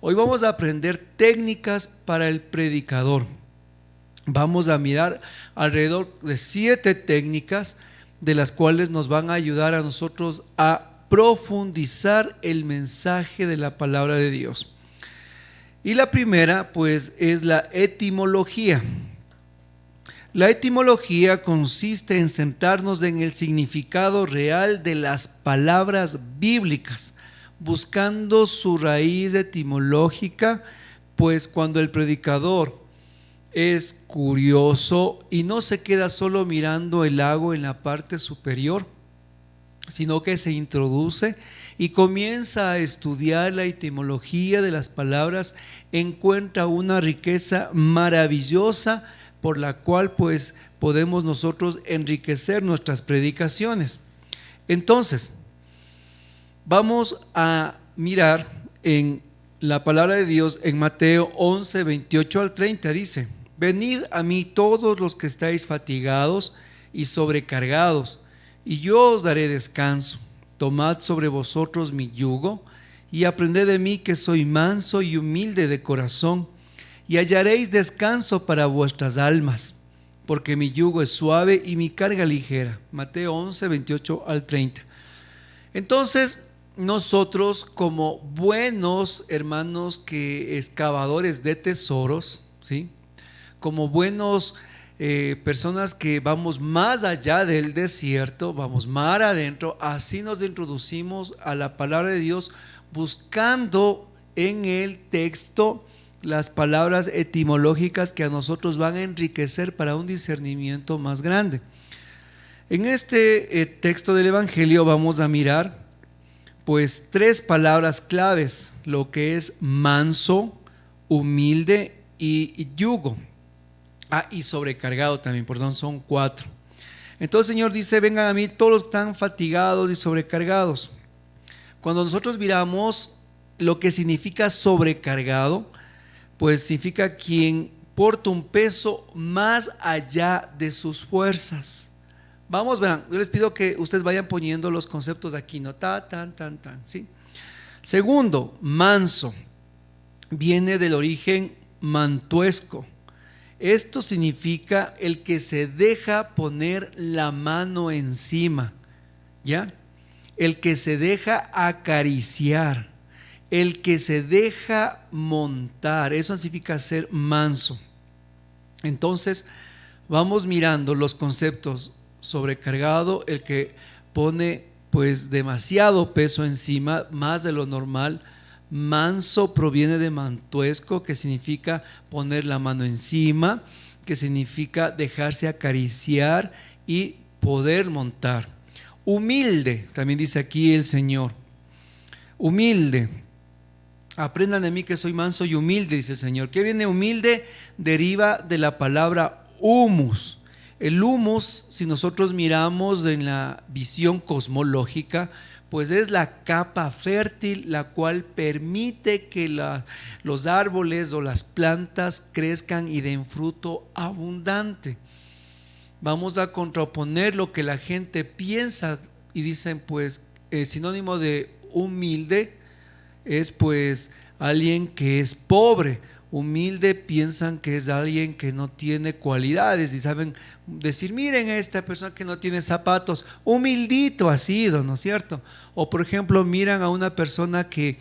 Hoy vamos a aprender técnicas para el predicador. Vamos a mirar alrededor de 7 técnicas de las cuales nos van a ayudar a nosotros a profundizar el mensaje de la palabra de Dios. Y la primera, pues, es la etimología. La etimología consiste en centrarnos en el significado real de las palabras bíblicas, buscando su raíz etimológica, pues cuando el predicador es curioso y no se queda solo mirando el lago en la parte superior, sino que se introduce y comienza a estudiar la etimología de las palabras, encuentra una riqueza maravillosa por la cual pues podemos nosotros enriquecer nuestras predicaciones. Entonces, vamos a mirar en la palabra de Dios en Mateo 11, 28 al 30, dice: venid a mí todos los que estáis fatigados y sobrecargados, y yo os daré descanso. Tomad sobre vosotros mi yugo y aprended de mí, que soy manso y humilde de corazón, y hallaréis descanso para vuestras almas, porque mi yugo es suave y mi carga ligera. Mateo 11, 28 al 30. Entonces, nosotros como buenos hermanos que excavadores de tesoros, ¿sí?, como buenos personas que vamos más allá del desierto, vamos más adentro, así nos introducimos a la palabra de Dios, buscando en el texto las palabras etimológicas que a nosotros van a enriquecer para un discernimiento más grande. En este texto del Evangelio vamos a mirar pues 3 palabras claves, lo que es manso, humilde y yugo. Y sobrecargado también, perdón, son 4. Entonces el Señor dice: vengan a mí todos los que están fatigados y sobrecargados. Cuando nosotros miramos lo que significa sobrecargado, pues significa quien porta un peso más allá de sus fuerzas. Vamos, verán, yo les pido que ustedes vayan poniendo los conceptos aquí, ¿no? Tan, ¿sí? Segundo, manso, viene del origen mantuesco. Esto significa el que se deja poner la mano encima, ¿ya? El que se deja acariciar, el que se deja montar, eso significa ser manso. Entonces, vamos mirando los conceptos: sobrecargado, el que pone pues demasiado peso encima, más de lo normal. Manso proviene de mantuesco, que significa poner la mano encima, que significa dejarse acariciar y poder montar. Humilde, también dice aquí el Señor. Humilde, aprendan de mí que soy manso y humilde, dice el Señor. ¿Qué viene humilde? Deriva de la palabra humus. El humus, si nosotros miramos en la visión cosmológica, pues es la capa fértil la cual permite que los árboles o las plantas crezcan y den fruto abundante. Vamos a contraponer lo que la gente piensa y dicen, pues el sinónimo de humilde es pues alguien que es pobre. Humilde piensan que es alguien que no tiene cualidades y saben decir: miren, esta persona que no tiene zapatos, humildito ha sido, ¿no es cierto? O por ejemplo, miran a una persona que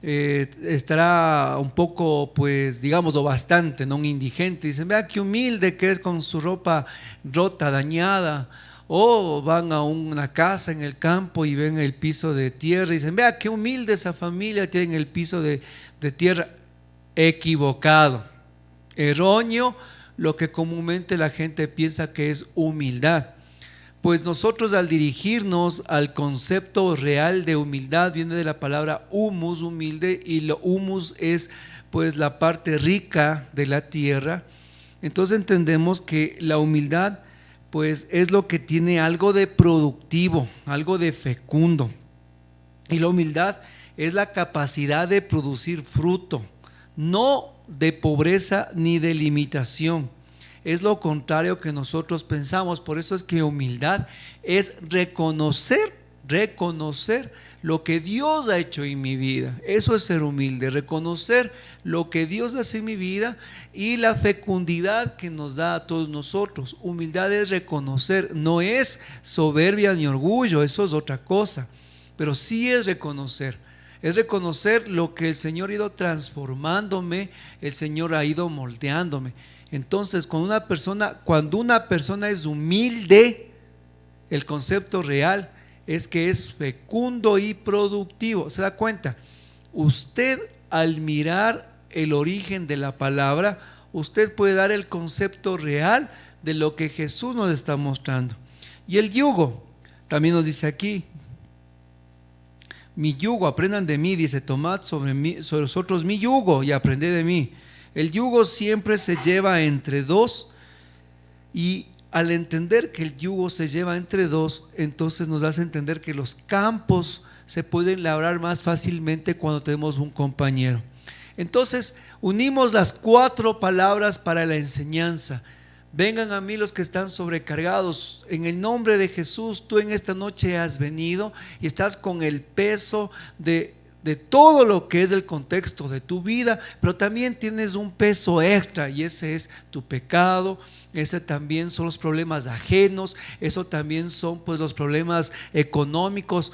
estará un poco, pues digamos, o bastante, ¿no?, un indigente, dicen: vea qué humilde que es con su ropa rota, dañada. O van a una casa en el campo y ven el piso de tierra y dicen: vea qué humilde esa familia, tiene el piso de tierra. Equivocado, erróneo, lo que comúnmente la gente piensa que es humildad. Pues nosotros, al dirigirnos al concepto real de humildad, viene de la palabra humus, humilde, y lo humus es pues la parte rica de la tierra. Entonces entendemos que la humildad pues es lo que tiene algo de productivo, algo de fecundo, y la humildad es la capacidad de producir fruto, no de pobreza ni de limitación. Es lo contrario que nosotros pensamos. Por eso es que humildad es reconocer reconocer lo que Dios ha hecho en mi vida. Eso es ser humilde, reconocer lo que Dios hace en mi vida y la fecundidad que nos da a todos nosotros. Humildad es reconocer, no es soberbia ni orgullo, eso es otra cosa, pero sí es reconocer lo que el Señor ha ido transformándome, el Señor ha ido moldeándome. Entonces, cuando una persona es humilde, el concepto real es que es fecundo y productivo. ¿Se da cuenta? Usted, al mirar el origen de la palabra, usted puede dar el concepto real de lo que Jesús nos está mostrando. Y el yugo, también nos dice aquí, mi yugo, aprendan de mí, dice, tomad sobre vosotros mi yugo y aprended de mí. El yugo siempre se lleva entre dos, y al entender que el yugo se lleva entre dos, entonces nos hace entender que los campos se pueden labrar más fácilmente cuando tenemos un compañero. Entonces unimos las 4 palabras para la enseñanza. Vengan a mí los que están sobrecargados. En el nombre de Jesús, tú en esta noche has venido y estás con el peso de todo lo que es el contexto de tu vida, pero también tienes un peso extra, y ese es tu pecado. Ese también son los problemas ajenos, eso también son pues los problemas económicos.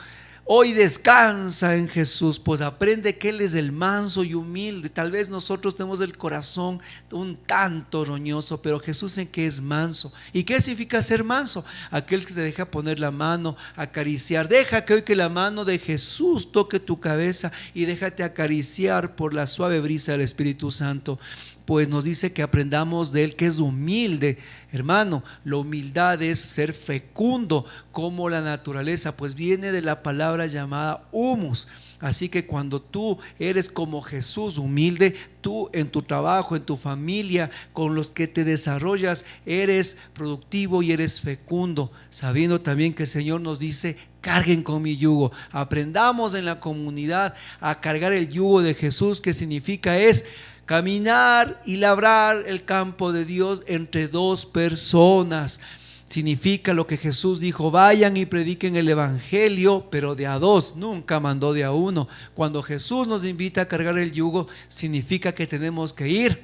Hoy descansa en Jesús, pues aprende que Él es el manso y humilde. Tal vez nosotros tenemos el corazón un tanto roñoso, pero Jesús en que es manso. ¿Y qué significa ser manso? Aquel que se deja poner la mano, acariciar. Deja que hoy que la mano de Jesús toque tu cabeza y déjate acariciar por la suave brisa del Espíritu Santo. Pues nos dice que aprendamos de Él, que es humilde. Hermano, la humildad es ser fecundo como la naturaleza, pues viene de la palabra llamada humus. Así que cuando tú eres como Jesús, humilde, tú en tu trabajo, en tu familia, con los que te desarrollas, eres productivo y eres fecundo, sabiendo también que el Señor nos dice: carguen con mi yugo. Aprendamos en la comunidad a cargar el yugo de Jesús, que significa es caminar y labrar el campo de Dios entre 2 personas. Significa lo que Jesús dijo: vayan y prediquen el evangelio, pero de a 2, nunca mandó de a 1. Cuando Jesús nos invita a cargar el yugo, significa que tenemos que ir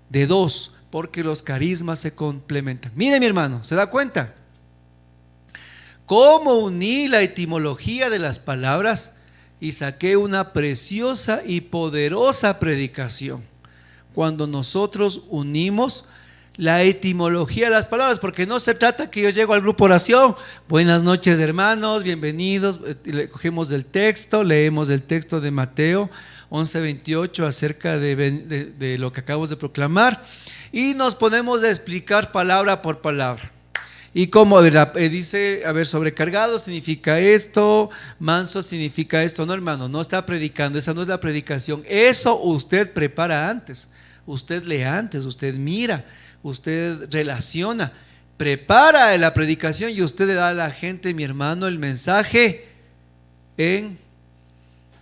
de 2, porque los carismas se complementan. Mire, mi hermano, ¿se da cuenta cómo uní la etimología de las palabras? Y saqué una preciosa y poderosa predicación cuando nosotros unimos la etimología de las palabras, porque no se trata que yo llego al grupo oración, buenas noches hermanos, bienvenidos, cogemos del texto, leemos el texto de Mateo 11:28 acerca de lo que acabamos de proclamar, y nos ponemos a explicar palabra por palabra. Y como dice, sobrecargado significa esto, manso significa esto. No, hermano, no está predicando, esa no es la predicación. Eso usted prepara antes, usted lee antes, usted mira, usted relaciona, prepara la predicación y usted le da a la gente, mi hermano, el mensaje en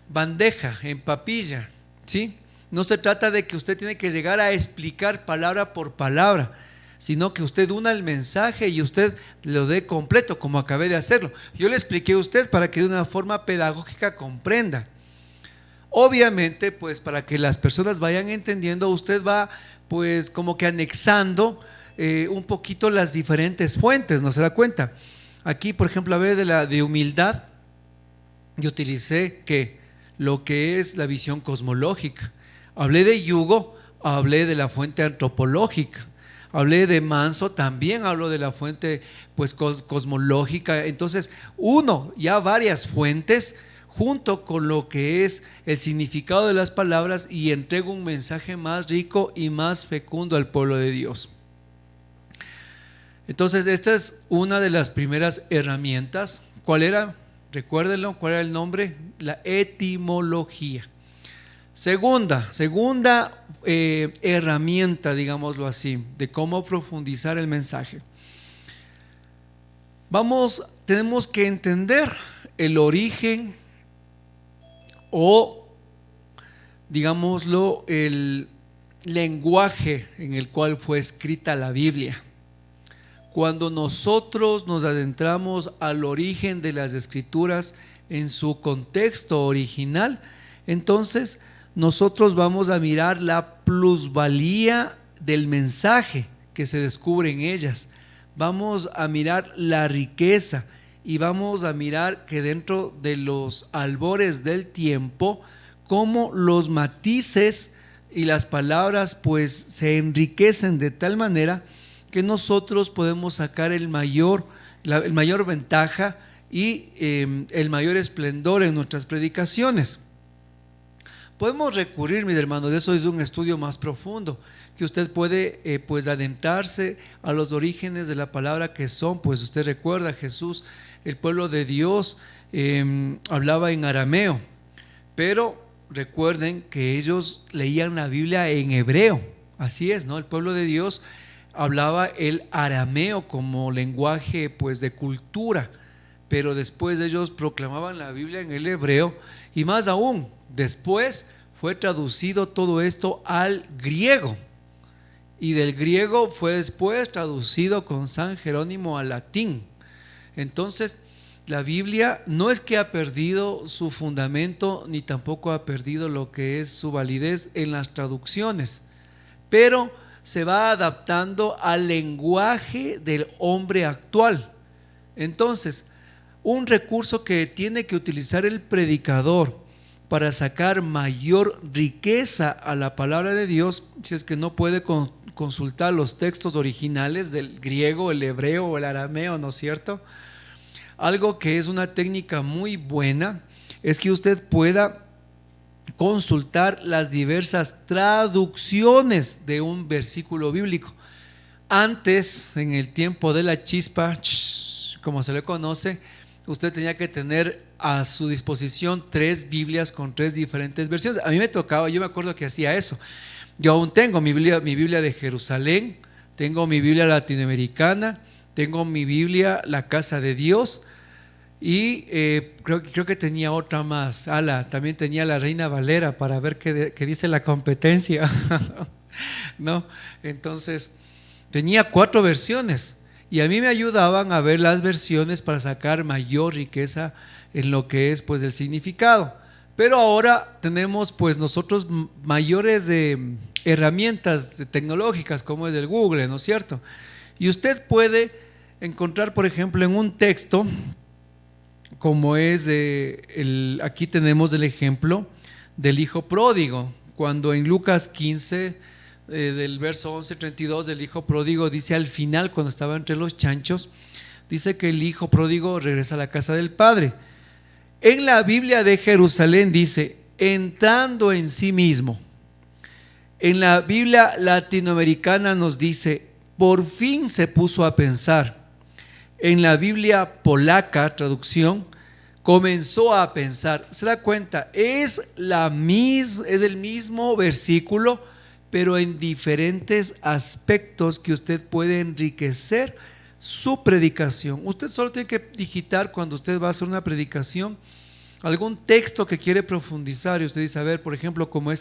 bandeja, en papilla, ¿sí? No se trata de que usted tiene que llegar a explicar palabra por palabra, sino que usted una el mensaje y usted lo dé completo, como acabé de hacerlo. Yo le expliqué a usted para que de una forma pedagógica comprenda. Obviamente, pues para que las personas vayan entendiendo, usted va pues como que anexando un poquito las diferentes fuentes, ¿no se da cuenta? Aquí, por ejemplo, de humildad, yo utilicé lo que es la visión cosmológica. Hablé de yugo, hablé de la fuente antropológica. Hablé de manso, también hablo de la fuente pues cosmológica. Entonces ya varias fuentes junto con lo que es el significado de las palabras, y entrego un mensaje más rico y más fecundo al pueblo de Dios. Entonces esta es una de las primeras herramientas. ¿Cuál era? Recuérdenlo, ¿cuál era el nombre? La etimología. Segunda herramienta, digámoslo así, de cómo profundizar el mensaje. Tenemos que entender el origen o, digámoslo, el lenguaje en el cual fue escrita la Biblia. cuando nosotros nos adentramos al origen de las Escrituras en su contexto original, entonces nosotros vamos a mirar la plusvalía del mensaje que se descubre en ellas. Vamos a mirar la riqueza y vamos a mirar que dentro de los albores del tiempo, cómo los matices y las palabras pues se enriquecen de tal manera que nosotros podemos sacar el mayor ventaja y el mayor esplendor en nuestras predicaciones. Podemos recurrir, mis hermanos, eso es un estudio más profundo, que usted puede pues adentrarse a los orígenes de la palabra, que son, pues usted recuerda, Jesús, el pueblo de Dios hablaba en arameo, pero recuerden que ellos leían la Biblia en hebreo. Así es, ¿no? El pueblo de Dios hablaba el arameo como lenguaje pues de cultura, pero después ellos proclamaban la Biblia en el hebreo, y más aún, después fue traducido todo esto al griego, y del griego fue después traducido con San Jerónimo al latín. Entonces la Biblia no es que ha perdido su fundamento, ni tampoco ha perdido lo que es su validez en las traducciones, pero se va adaptando al lenguaje del hombre actual. Entonces, un recurso que tiene que utilizar el predicador para sacar mayor riqueza a la palabra de Dios, si es que no puede consultar los textos originales del griego, el hebreo o el arameo, ¿no es cierto? Algo que es una técnica muy buena es que usted pueda consultar las diversas traducciones de un versículo bíblico. Antes, en el tiempo de la chispa, como se le conoce, usted tenía que tener a su disposición 3 Biblias con 3 diferentes versiones. A mí me tocaba, yo me acuerdo que hacía eso. Yo aún tengo mi Biblia de Jerusalén, tengo mi Biblia latinoamericana, tengo mi Biblia La Casa de Dios, y creo que tenía otra más. También tenía la Reina Valera para ver qué dice la competencia. ¿No? Entonces tenía 4 versiones y a mí me ayudaban a ver las versiones para sacar mayor riqueza en lo que es pues el significado. Pero ahora tenemos pues nosotros mayores herramientas tecnológicas como es el Google, ¿no es cierto? Y usted puede encontrar, por ejemplo, en un texto como es aquí tenemos el ejemplo del hijo pródigo, cuando en Lucas 15 del verso 11-32 del hijo pródigo dice al final, cuando estaba entre los chanchos, dice que el hijo pródigo regresa a la casa del padre. En la Biblia de Jerusalén dice entrando en sí mismo. En la Biblia latinoamericana nos dice por fin se puso a pensar. En la Biblia polaca, traducción, comenzó a pensar. ¿Se da cuenta? Es el mismo versículo, pero en diferentes aspectos que usted puede enriquecer su predicación. Usted solo tiene que digitar cuando usted va a hacer una predicación algún texto que quiere profundizar, y usted dice, a ver, por ejemplo, como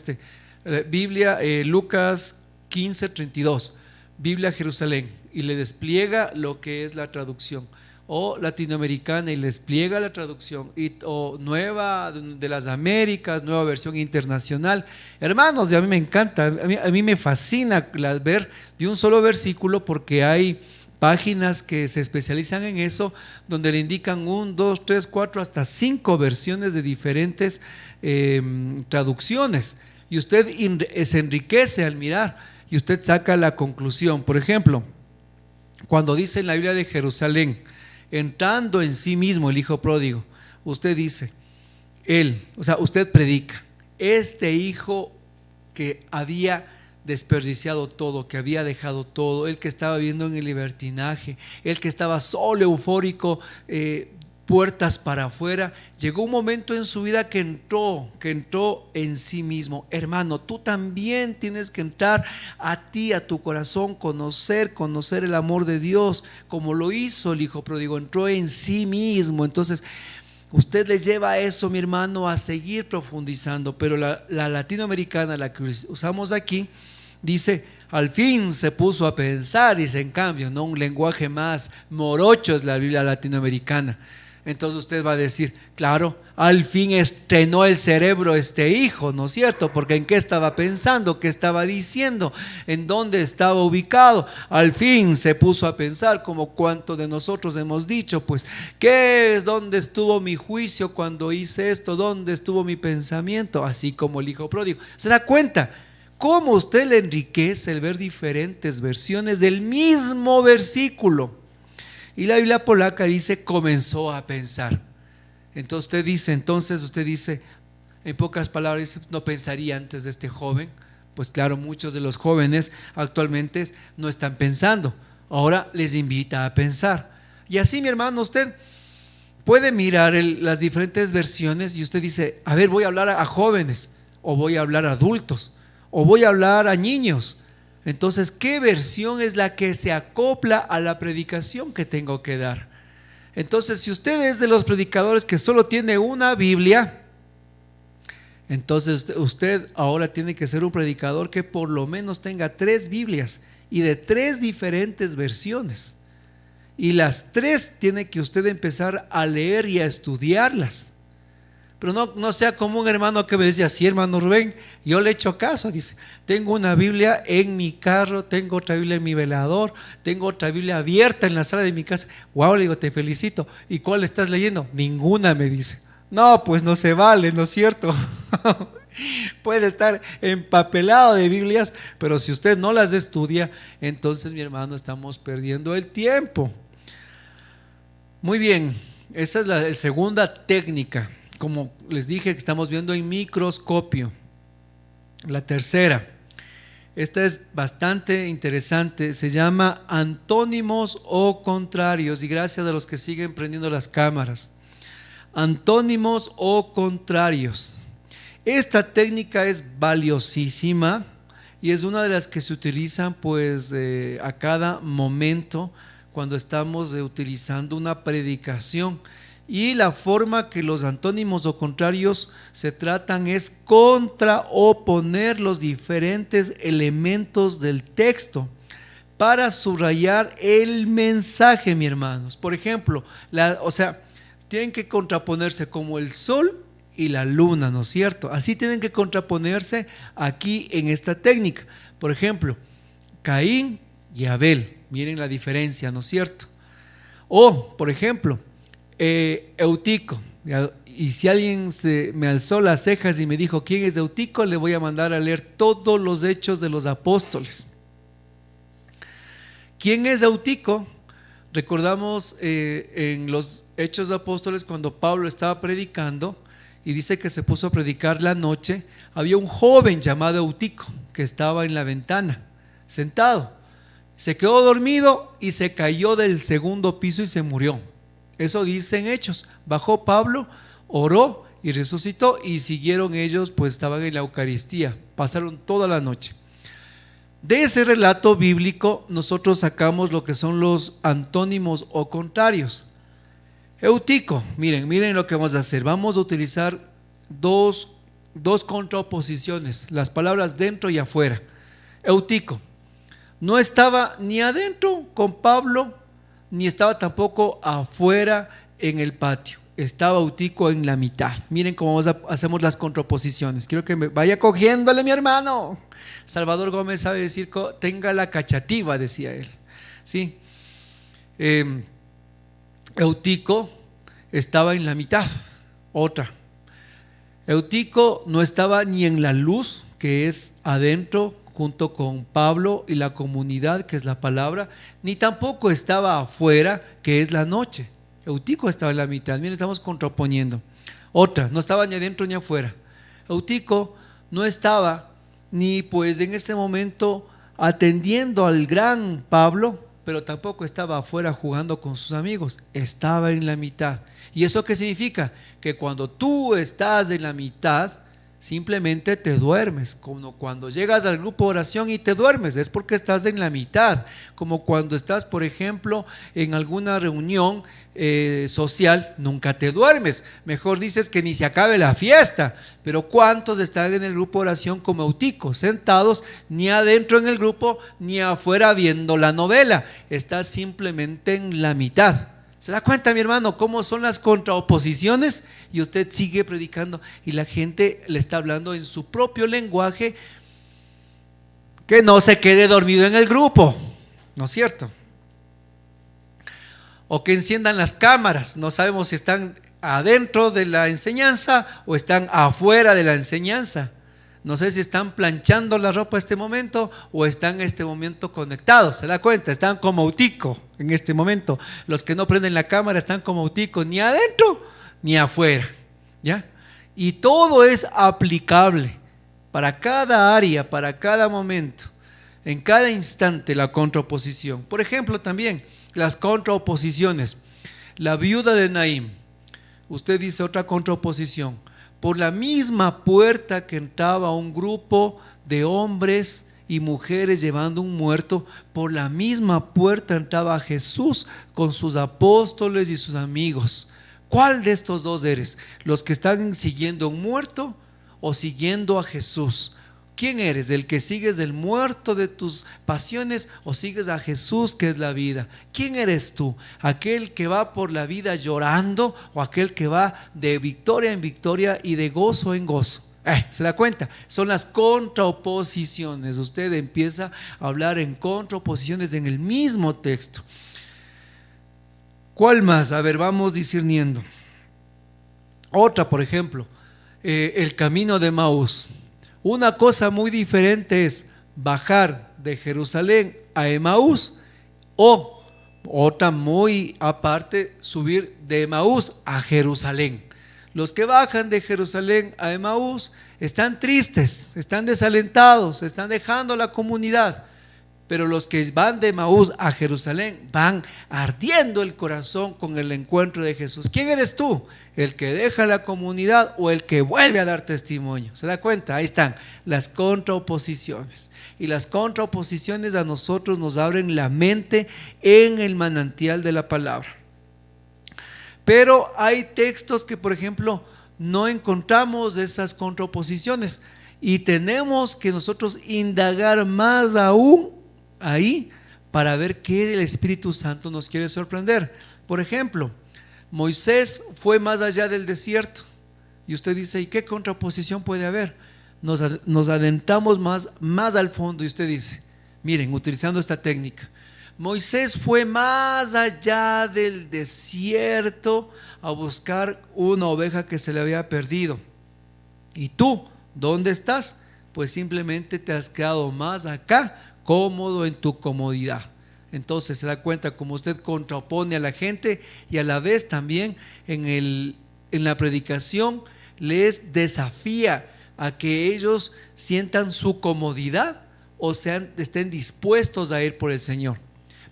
Biblia, Lucas 15:32, Biblia Jerusalén, y le despliega lo que es la traducción, o latinoamericana y le despliega la traducción, o nueva de las Américas, nueva versión internacional. Hermanos, a mí me encanta, a mí me fascina ver de un solo versículo, porque hay páginas que se especializan en eso, donde le indican 1, 2, 3, 4, hasta 5 versiones de diferentes traducciones, y usted se enriquece al mirar y usted saca la conclusión. Por ejemplo, cuando dice en la Biblia de Jerusalén, entrando en sí mismo el hijo pródigo, usted dice, usted predica, este hijo que había desperdiciado todo, que había dejado todo, el que estaba viviendo en el libertinaje, el que estaba solo, eufórico, puertas para afuera, llegó un momento en su vida que entró en sí mismo. Hermano, tú también tienes que entrar a ti, a tu corazón, conocer el amor de Dios, como lo hizo el hijo pródigo, entró en sí mismo. Entonces usted le lleva a eso, mi hermano, a seguir profundizando. Pero la latinoamericana, la que usamos aquí, Dice, al fin se puso a pensar, dice, en cambio, ¿no? Un lenguaje más morocho es la Biblia latinoamericana. Entonces usted va a decir, claro, al fin estrenó el cerebro este hijo, ¿no es cierto? Porque ¿en qué estaba pensando? ¿Qué estaba diciendo? ¿En dónde estaba ubicado? Al fin se puso a pensar, como cuánto de nosotros hemos dicho, pues, ¿dónde estuvo mi juicio cuando hice esto? ¿Dónde estuvo mi pensamiento? Así como el hijo pródigo. ¿Se da cuenta? ¿Cómo usted le enriquece el ver diferentes versiones del mismo versículo? Y la Biblia polaca dice, comenzó a pensar. Entonces usted dice, en pocas palabras, no pensaría antes de este joven. Pues claro, muchos de los jóvenes actualmente no están pensando. Ahora les invita a pensar. Y así, mi hermano, usted puede mirar las diferentes versiones y usted dice, a ver, voy a hablar a jóvenes, o voy a hablar a adultos, o voy a hablar a niños. Entonces, ¿qué versión es la que se acopla a la predicación que tengo que dar? Entonces, si usted es de los predicadores que solo tiene una Biblia, entonces usted ahora tiene que ser un predicador que por lo menos tenga 3 Biblias y de 3 diferentes versiones. Y las 3 tiene que usted empezar a leer y a estudiarlas. Pero no sea como un hermano que me decía, sí, hermano Rubén, yo le echo caso. Dice, tengo una Biblia en mi carro, tengo otra Biblia en mi velador, tengo otra Biblia abierta en la sala de mi casa. Wow, le digo, te felicito. ¿Y cuál estás leyendo? Ninguna, me dice. No, pues no se vale, ¿no es cierto? Puede estar empapelado de Biblias, pero si usted no las estudia, entonces, mi hermano, estamos perdiendo el tiempo. Muy bien, esa es la segunda técnica. Como les dije, que estamos viendo en microscopio. La tercera, esta es bastante interesante, se llama antónimos o contrarios, y gracias a los que siguen prendiendo las cámaras. Antónimos o contrarios. Esta técnica es valiosísima y es una de las que se utilizan pues a cada momento cuando estamos utilizando una predicación. Y la forma que los antónimos o contrarios se tratan es contraoponer los diferentes elementos del texto para subrayar el mensaje, mis hermanos. Por ejemplo, tienen que contraponerse como el sol y la luna, ¿no es cierto? Así tienen que contraponerse aquí en esta técnica. Por ejemplo, Caín y Abel, miren la diferencia, ¿no es cierto? O, por ejemplo, Eutico, y si alguien me alzó las cejas y me dijo quién es Eutico, le voy a mandar a leer todos los hechos de los apóstoles. ¿Quién es Eutico? Recordamos en los hechos de apóstoles cuando Pablo estaba predicando y dice que se puso a predicar la noche, había un joven llamado Eutico que estaba en la ventana sentado, se quedó dormido y se cayó del segundo piso y se murió. Eso dice en Hechos. Bajó Pablo, oró y resucitó, y siguieron ellos, pues estaban en la Eucaristía, pasaron toda la noche. De ese relato bíblico nosotros sacamos lo que son los antónimos o contrarios. Eutico, miren lo que vamos a hacer. Vamos a utilizar dos contraposiciones, las palabras dentro y afuera. Eutico no estaba ni adentro con Pablo, ni estaba tampoco afuera en el patio. Estaba Eutico en la mitad. Miren cómo hacemos las contraposiciones. Quiero que me vaya cogiéndole, mi hermano. Salvador Gómez sabe decir, tenga la cachativa, decía él. ¿Sí? Eutico estaba en la mitad. Otra. Eutico no estaba ni en la luz, que es adentro, junto con Pablo y la comunidad, que es la palabra, ni tampoco estaba afuera, que es la noche. Eutico estaba en la mitad. Miren, estamos contraponiendo. Otra, no estaba ni adentro ni afuera. Eutico no estaba ni pues en ese momento atendiendo al gran Pablo, pero tampoco estaba afuera jugando con sus amigos. Estaba en la mitad. ¿Y eso qué significa? Que cuando tú estás en la mitad, simplemente te duermes, como cuando llegas al grupo de oración y te duermes, es porque estás en la mitad, como cuando estás, por ejemplo, en alguna reunión social, nunca te duermes, mejor dices que ni se acabe la fiesta. Pero ¿cuántos están en el grupo de oración como euticos, sentados, ni adentro en el grupo, ni afuera viendo la novela? Estás simplemente en la mitad. ¿Se da cuenta, mi hermano, cómo son las contraoposiciones? Y usted sigue predicando y la gente le está hablando en su propio lenguaje. Que no se quede dormido en el grupo, ¿no es cierto? O que enciendan las cámaras. No sabemos si están adentro de la enseñanza o están afuera de la enseñanza. No sé si están planchando la ropa en este momento o están en este momento conectados. ¿Se da cuenta? Están como autico en este momento. Los que no prenden la cámara están como autico, ni adentro ni afuera. ¿Ya? Y todo es aplicable para cada área, para cada momento, en cada instante la contraoposición. Por ejemplo, también las contraoposiciones. La viuda de Naín. Usted dice otra contraoposición. Por la misma puerta que entraba un grupo de hombres y mujeres llevando un muerto, por la misma puerta entraba Jesús con sus apóstoles y sus amigos. ¿Cuál de estos dos eres? ¿Los que están siguiendo a un muerto o siguiendo a Jesús? ¿Quién eres? ¿El que sigues del muerto de tus pasiones o sigues a Jesús, que es la vida? ¿Quién eres tú? ¿Aquel que va por la vida llorando o aquel que va de victoria en victoria y de gozo en gozo? ¿Se da cuenta? Son las contraoposiciones. Usted empieza a hablar en contraoposiciones en el mismo texto. ¿Cuál más? A ver, vamos discerniendo. Otra, por ejemplo, el camino de Emaús. Una cosa muy diferente es bajar de Jerusalén a Emaús, o otra muy aparte, subir de Emaús a Jerusalén. Los que bajan de Jerusalén a Emaús están tristes, están desalentados, están dejando la comunidad. Pero los que van de Emaús a Jerusalén van ardiendo el corazón con el encuentro de Jesús. ¿Quién eres tú? ¿El que deja la comunidad o el que vuelve a dar testimonio? ¿Se da cuenta? Ahí están las contraoposiciones. Y las contraoposiciones a nosotros nos abren la mente en el manantial de la palabra. Pero hay textos que, por ejemplo, no encontramos esas contraoposiciones y tenemos que nosotros indagar más aún ahí para ver qué el Espíritu Santo nos quiere sorprender. Por ejemplo, Moisés fue más allá del desierto y usted dice, ¿y qué contraposición puede haber? Nos adentramos más al fondo y usted dice, miren, utilizando esta técnica, Moisés fue más allá del desierto a buscar una oveja que se le había perdido. ¿Y tú dónde estás? Pues simplemente te has quedado más acá, cómodo en tu comodidad. Entonces se da cuenta como usted contrapone a la gente y a la vez también en la predicación les desafía a que ellos sientan su comodidad o estén dispuestos a ir por el Señor.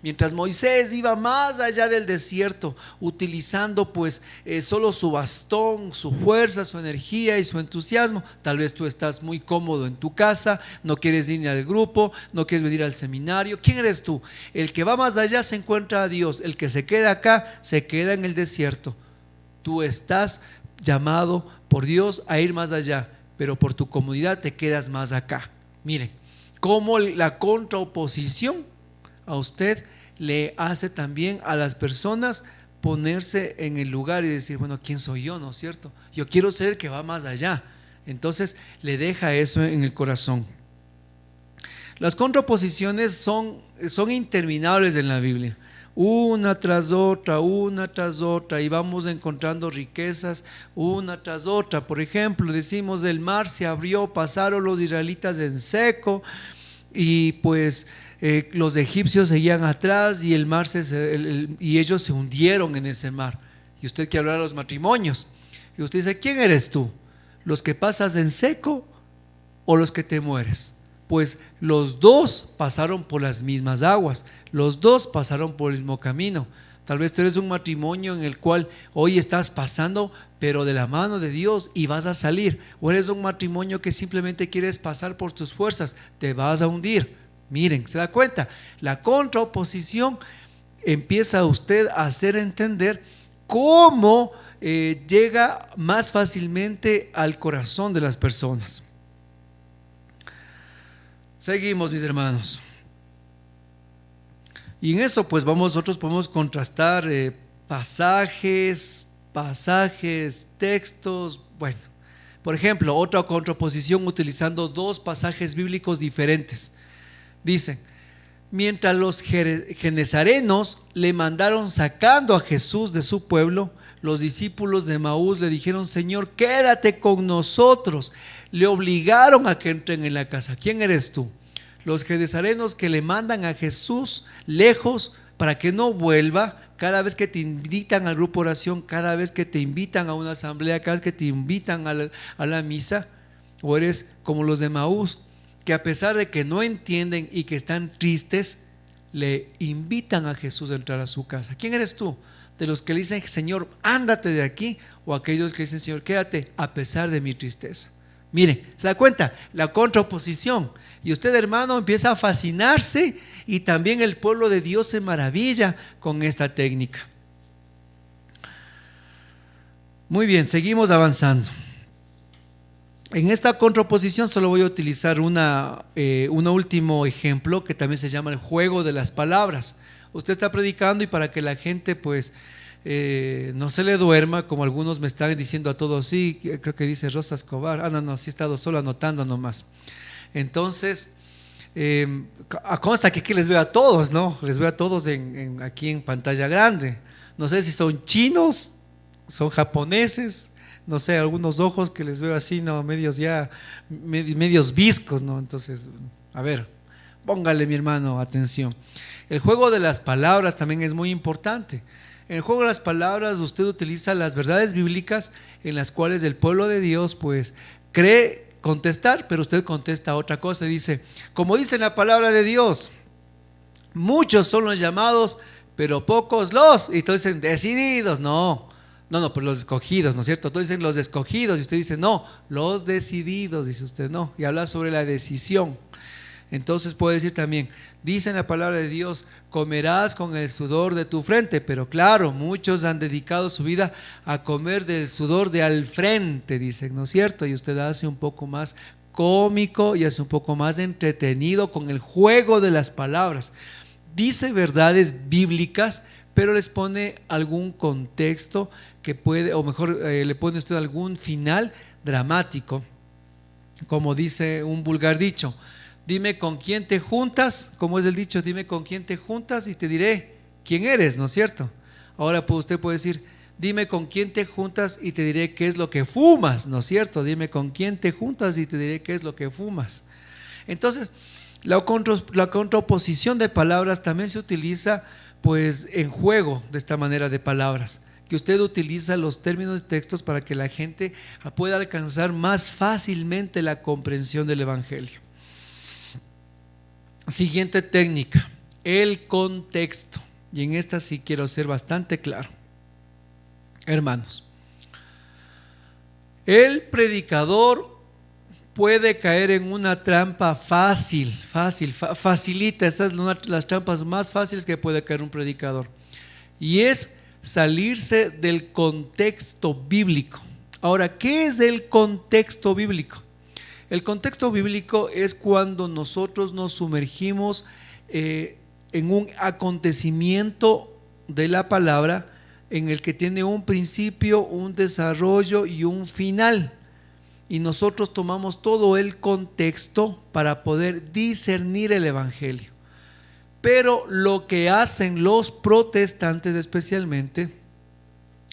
Mientras Moisés iba más allá del desierto, utilizando pues solo su bastón, su fuerza, su energía y su entusiasmo. Tal vez tú estás muy cómodo en tu casa, no quieres ir al grupo, no quieres venir al seminario. ¿Quién eres tú? El que va más allá se encuentra a Dios, el que se queda acá se queda en el desierto. Tú estás llamado por Dios a ir más allá, pero por tu comodidad te quedas más acá. Miren, cómo la contraoposición a usted le hace también a las personas ponerse en el lugar y decir, bueno, ¿quién soy yo? ¿No es cierto? Yo quiero ser el que va más allá. Entonces le deja eso en el corazón. Las contraposiciones son interminables en la Biblia, una tras otra, y vamos encontrando riquezas una tras otra. Por ejemplo, decimos, el mar se abrió, pasaron los israelitas en seco y pues los egipcios seguían atrás y el mar y ellos se hundieron en ese mar. Y usted quiere hablar de los matrimonios y usted dice, ¿quién eres tú? ¿Los que pasas en seco o los que te mueres? Pues los dos pasaron por las mismas aguas, los dos pasaron por el mismo camino. Tal vez tú eres un matrimonio en el cual hoy estás pasando, pero de la mano de Dios y vas a salir. O eres un matrimonio que simplemente quieres pasar por tus fuerzas, te vas a hundir. Miren, ¿se da cuenta? La contraoposición empieza a usted a hacer entender cómo llega más fácilmente al corazón de las personas. Seguimos, mis hermanos. Y en eso pues nosotros podemos contrastar pasajes, textos. Bueno, por ejemplo, otra contraposición utilizando dos pasajes bíblicos diferentes. Dicen: mientras los genezarenos le mandaron sacando a Jesús de su pueblo, los discípulos de Emaús le dijeron: Señor, quédate con nosotros. Le obligaron a que entren en la casa. ¿Quién eres tú? Los genezarenos que le mandan a Jesús lejos para que no vuelva. Cada vez que te invitan al grupo de oración, cada vez que te invitan a una asamblea, cada vez que te invitan a la misa, o eres como los de Emaús, que a pesar de que no entienden y que están tristes, le invitan a Jesús a entrar a su casa. ¿Quién eres tú? ¿De los que le dicen: Señor, ándate de aquí? ¿O aquellos que dicen: Señor, quédate a pesar de mi tristeza? Mire, ¿se da cuenta? La contraposición. Y usted, hermano, empieza a fascinarse, y también el pueblo de Dios se maravilla con esta técnica. Muy bien, seguimos avanzando. En esta contraposición solo voy a utilizar un último ejemplo que también se llama el juego de las palabras. Usted está predicando y para que la gente pues no se le duerma, como algunos me están diciendo a todos, sí, creo que dice Rosa Escobar, no, sí he estado solo anotando nomás. Entonces, consta que aquí les veo a todos, ¿no? Les veo a todos aquí en pantalla grande. No sé si son chinos, son japoneses, no sé, algunos ojos que les veo así, ¿no? Medios viscos, ¿no? Entonces, a ver, póngale, mi hermano, atención. El juego de las palabras también es muy importante. En el juego de las palabras usted utiliza las verdades bíblicas en las cuales el pueblo de Dios pues cree contestar, pero usted contesta otra cosa. Dice, como dice la palabra de Dios, muchos son los llamados, pero pocos los, y todos dicen decididos. No, pero los escogidos, ¿no es cierto? Todos dicen los escogidos, y usted dice no, los decididos, dice usted, no, y habla sobre la decisión. Entonces puede decir también, dice en la palabra de Dios, comerás con el sudor de tu frente, pero claro, muchos han dedicado su vida a comer del sudor de al frente, dicen, ¿no es cierto? Y usted hace un poco más cómico y hace un poco más entretenido con el juego de las palabras. Dice verdades bíblicas, pero les pone algún contexto que puede, o mejor le pone usted algún final dramático, como dice un vulgar dicho. Dime con quién te juntas, como es el dicho, dime con quién te juntas y te diré quién eres, ¿no es cierto? Ahora pues usted puede decir, dime con quién te juntas y te diré qué es lo que fumas, ¿no es cierto? Dime con quién te juntas y te diré qué es lo que fumas. Entonces, la contraposición de palabras también se utiliza pues en juego de esta manera de palabras, que usted utiliza los términos de textos para que la gente pueda alcanzar más fácilmente la comprensión del evangelio. Siguiente técnica, el contexto. Y en esta sí quiero ser bastante claro. Hermanos, el predicador puede caer en una trampa facilita. Estas son las trampas más fáciles que puede caer un predicador. Y es salirse del contexto bíblico. Ahora, ¿qué es el contexto bíblico? El contexto bíblico es cuando nosotros nos sumergimos en un acontecimiento de la palabra en el que tiene un principio, un desarrollo y un final. Y nosotros tomamos todo el contexto para poder discernir el evangelio. Pero lo que hacen los protestantes especialmente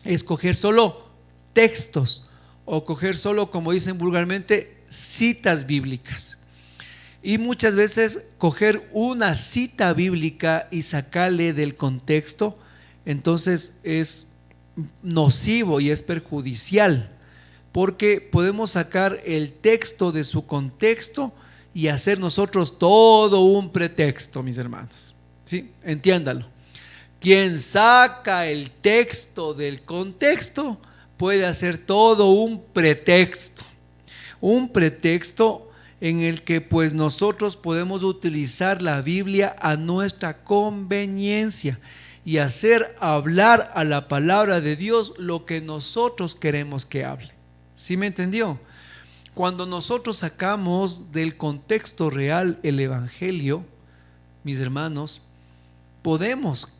es coger solo textos o coger solo, como dicen vulgarmente, citas bíblicas, y muchas veces coger una cita bíblica y sacarle del contexto, entonces es nocivo y es perjudicial, porque podemos sacar el texto de su contexto y hacer nosotros todo un pretexto, mis hermanos, ¿sí? Entiéndalo. Quien saca el texto del contexto puede hacer todo un pretexto en el que pues nosotros podemos utilizar la Biblia a nuestra conveniencia y hacer hablar a la palabra de Dios lo que nosotros queremos que hable. ¿Sí me entendió? Cuando nosotros sacamos del contexto real el Evangelio, mis hermanos, podemos,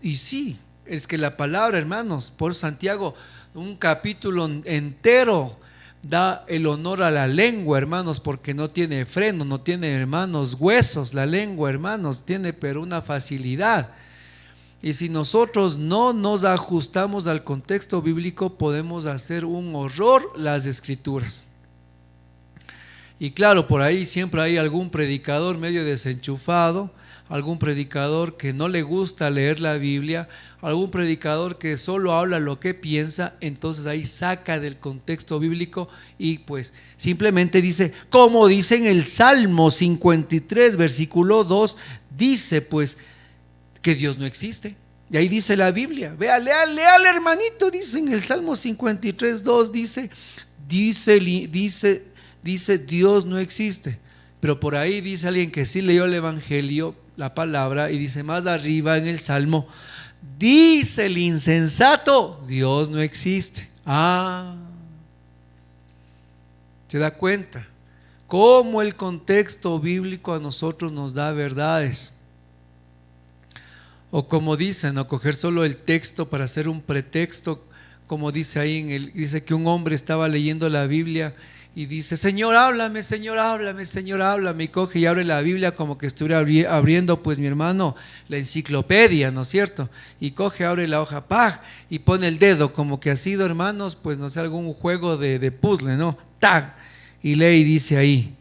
y sí, es que la palabra, hermanos, por Santiago, un capítulo entero da el honor a la lengua, hermanos, porque no tiene freno, no tiene, hermanos, huesos. La lengua, hermanos, tiene pero una facilidad. Y si nosotros no nos ajustamos al contexto bíblico, podemos hacer un horror las escrituras. Y claro, por ahí siempre hay algún predicador medio desenchufado, algún predicador que no le gusta leer la Biblia, algún predicador que solo habla lo que piensa, entonces ahí saca del contexto bíblico y pues simplemente dice, como dice en el Salmo 53, versículo 2, dice pues que Dios no existe. Y ahí dice la Biblia, vea, léale hermanito, dice en el Salmo 53, 2, dice Dios no existe. Pero por ahí dice alguien que sí leyó el Evangelio, la palabra, y dice más arriba en el Salmo, dice el insensato, Dios no existe. ¿Se da cuenta? Cómo el contexto bíblico a nosotros nos da verdades. O como dicen, no coger solo el texto para hacer un pretexto, como dice ahí, dice que un hombre estaba leyendo la Biblia y dice, Señor, háblame, Señor, háblame, Señor, háblame, y coge y abre la Biblia como que estuviera abriendo, pues mi hermano, la enciclopedia, ¿no es cierto? Y coge, abre la hoja, ¡pah! Y pone el dedo, como que ha sido, hermanos, pues no sé, algún juego de puzzle, ¿no? ¡Tag! Y lee y dice ahí,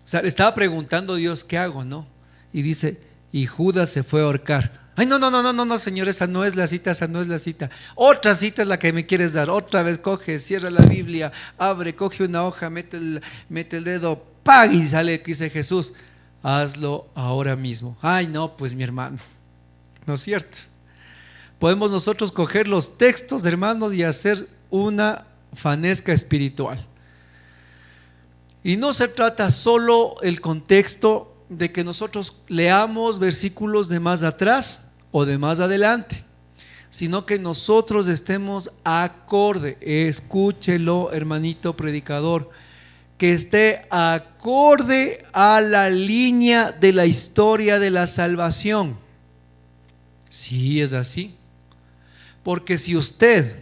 o sea, le estaba preguntando a Dios, ¿qué hago, no? Y dice, y Judas se fue a ahorcar. Ay, no, Señor, esa no es la cita, esa no es la cita. Otra cita es la que me quieres dar. Otra vez coge, cierra la Biblia, abre, coge una hoja, mete el dedo, ¡pag! Y sale, dice Jesús, hazlo ahora mismo. Ay, no, pues mi hermano, ¿no es cierto? Podemos nosotros coger los textos, hermanos, y hacer una fanesca espiritual. Y no se trata solo el contexto de que nosotros leamos versículos de más atrás o de más adelante, sino que nosotros estemos acorde, escúchelo hermanito predicador, que esté acorde a la línea de la historia de la salvación. Sí, es así, porque si usted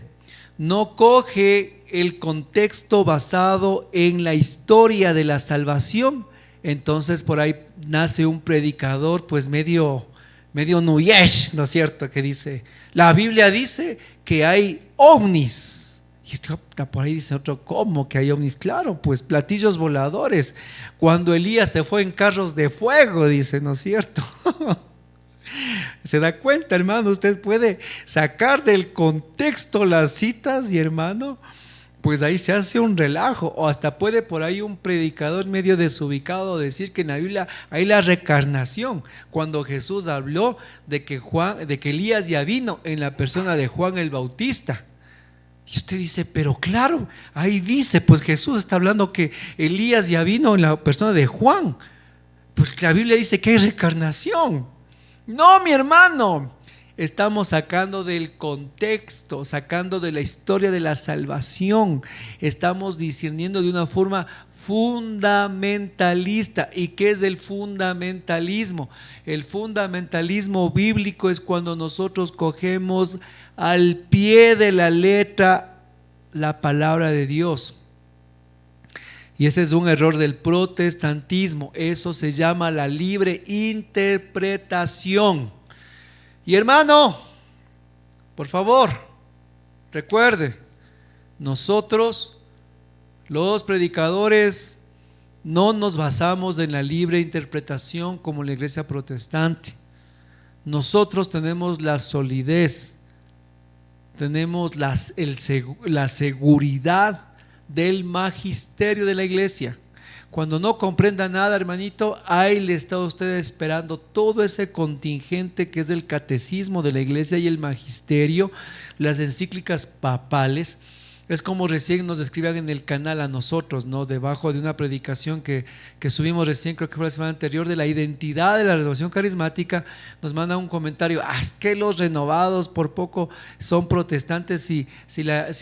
no coge el contexto basado en la historia de la salvación, entonces por ahí nace un predicador pues medio nuyesh, ¿no es cierto? Que dice, la Biblia dice que hay ovnis. Y por ahí dice otro, ¿cómo que hay ovnis? Claro, pues platillos voladores. Cuando Elías se fue en carros de fuego, dice, ¿no es cierto? ¿Se da cuenta, hermano? Usted puede sacar del contexto las citas y, hermano, pues ahí se hace un relajo. O hasta puede por ahí un predicador medio desubicado decir que en la Biblia hay la reencarnación, cuando Jesús habló de que Elías ya vino en la persona de Juan el Bautista. Y usted dice, pero claro, ahí dice, pues Jesús está hablando que Elías ya vino en la persona de Juan. Pues la Biblia dice que hay reencarnación. No, mi hermano, estamos sacando del contexto, sacando de la historia de la salvación, estamos discerniendo de una forma fundamentalista. ¿Y qué es el fundamentalismo? El fundamentalismo bíblico es cuando nosotros cogemos al pie de la letra la palabra de Dios. Y ese es un error del protestantismo. Eso se llama la libre interpretación. Y hermano, por favor, recuerde, nosotros los predicadores no nos basamos en la libre interpretación como la iglesia protestante. Nosotros tenemos la solidez, tenemos la seguridad del magisterio de la iglesia. Cuando no comprenda nada, hermanito, ahí le está usted esperando todo ese contingente que es el catecismo de la iglesia y el magisterio, las encíclicas papales. Es como recién nos escribían en el canal a nosotros, ¿no? Debajo de una predicación que subimos recién, creo que fue la semana anterior, de la identidad de la renovación carismática, nos manda un comentario: es que los renovados por poco son protestantes si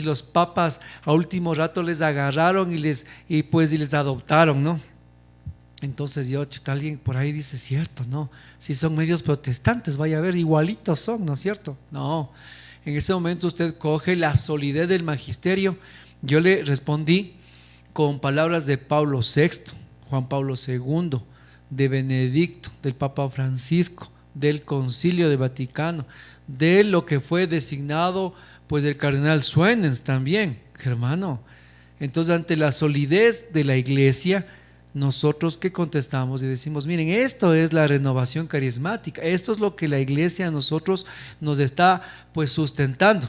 los papas a último rato les agarraron y les adoptaron, ¿no? Entonces alguien por ahí dice: cierto, ¿no? Si son medios protestantes, vaya a ver, igualitos son, ¿no es cierto? No. En ese momento usted coge la solidez del magisterio. Yo le respondí con palabras de Pablo VI, Juan Pablo II, de Benedicto, del Papa Francisco, del Concilio de Vaticano, de lo que fue designado pues del cardenal Suenens también, hermano. Entonces, ante la solidez de la iglesia, nosotros que contestamos y decimos: miren, esto es la renovación carismática, esto es lo que la iglesia a nosotros nos está pues sustentando.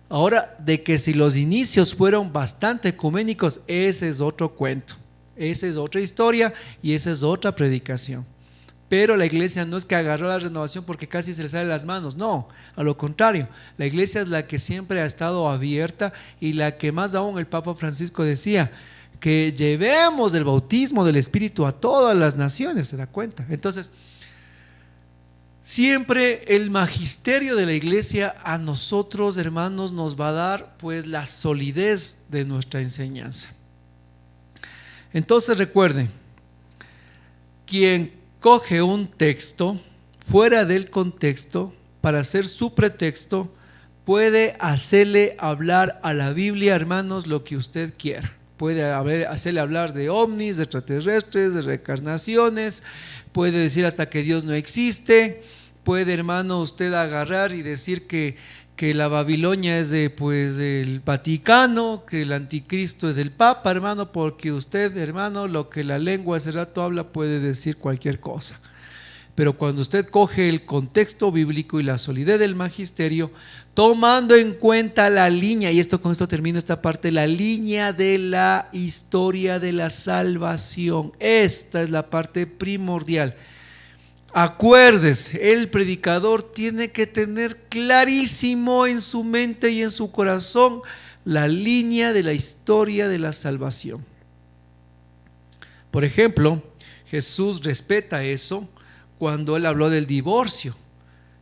Ahora, de que si los inicios fueron bastante ecuménicos, ese es otro cuento, esa es otra historia y esa es otra predicación. Pero la iglesia no es que agarró la renovación porque casi se le sale de las manos, no, a lo contrario, la iglesia es la que siempre ha estado abierta, y la que más aún el Papa Francisco decía: que llevemos el bautismo del Espíritu a todas las naciones, ¿se da cuenta? Entonces, siempre el magisterio de la iglesia a nosotros, hermanos, nos va a dar pues la solidez de nuestra enseñanza. Entonces recuerden, quien coge un texto fuera del contexto para hacer su pretexto, puede hacerle hablar a la Biblia, hermanos, lo que usted quiera. Puede hacerle hablar de ovnis, de extraterrestres, de reencarnaciones, puede decir hasta que Dios no existe, puede, hermano, usted agarrar y decir que la Babilonia es del Vaticano, que el anticristo es el Papa, hermano, porque usted, hermano, lo que la lengua hace rato habla, puede decir cualquier cosa. Pero cuando usted coge el contexto bíblico y la solidez del magisterio, tomando en cuenta la línea, y con esto termino esta parte, la línea de la historia de la salvación, esta es la parte primordial. Acuérdese, el predicador tiene que tener clarísimo en su mente y en su corazón la línea de la historia de la salvación. Por ejemplo, Jesús respeta eso cuando él habló del divorcio,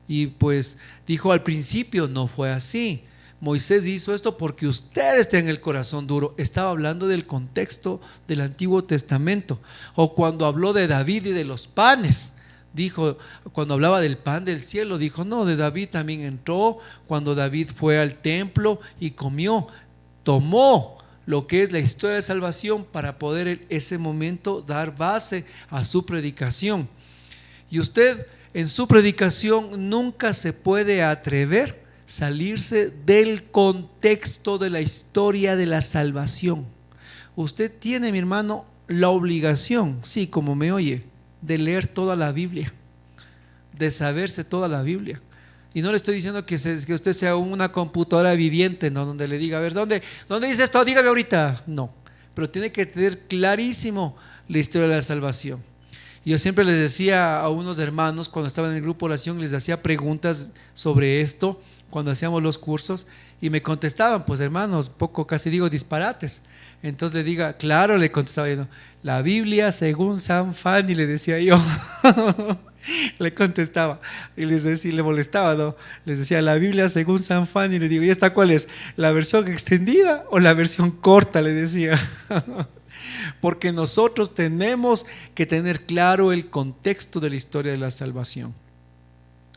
y pues dijo: al principio no fue así, Moisés hizo esto porque ustedes tienen el corazón duro. Estaba hablando del contexto del Antiguo Testamento. O cuando habló de David y de los panes, dijo, cuando hablaba del pan del cielo, dijo: no, de David también entró cuando David fue al templo y comió. Tomó lo que es la historia de salvación para poder en ese momento dar base a su predicación. Y usted en su predicación nunca se puede atrever a salirse del contexto de la historia de la salvación. Usted tiene, mi hermano, la obligación, sí, como me oye, de leer toda la Biblia, de saberse toda la Biblia. Y no le estoy diciendo que usted sea una computadora viviente, ¿no? Donde le diga: a ver, ¿dónde dice esto? Dígame ahorita. No, pero tiene que tener clarísimo la historia de la salvación. Yo siempre les decía a unos hermanos, cuando estaba en el grupo oración, les hacía preguntas sobre esto cuando hacíamos los cursos, y me contestaban, pues hermanos, casi digo disparates. Entonces le diga: claro, le contestaba yo, la Biblia según San Fanny, le decía yo. Le contestaba y les decía, le molestaba, ¿no? Les decía: la Biblia según San Fanny. Y le digo: ¿y esta cuál es? ¿La versión extendida o la versión corta? Le decía. Porque nosotros tenemos que tener claro el contexto de la historia de la salvación.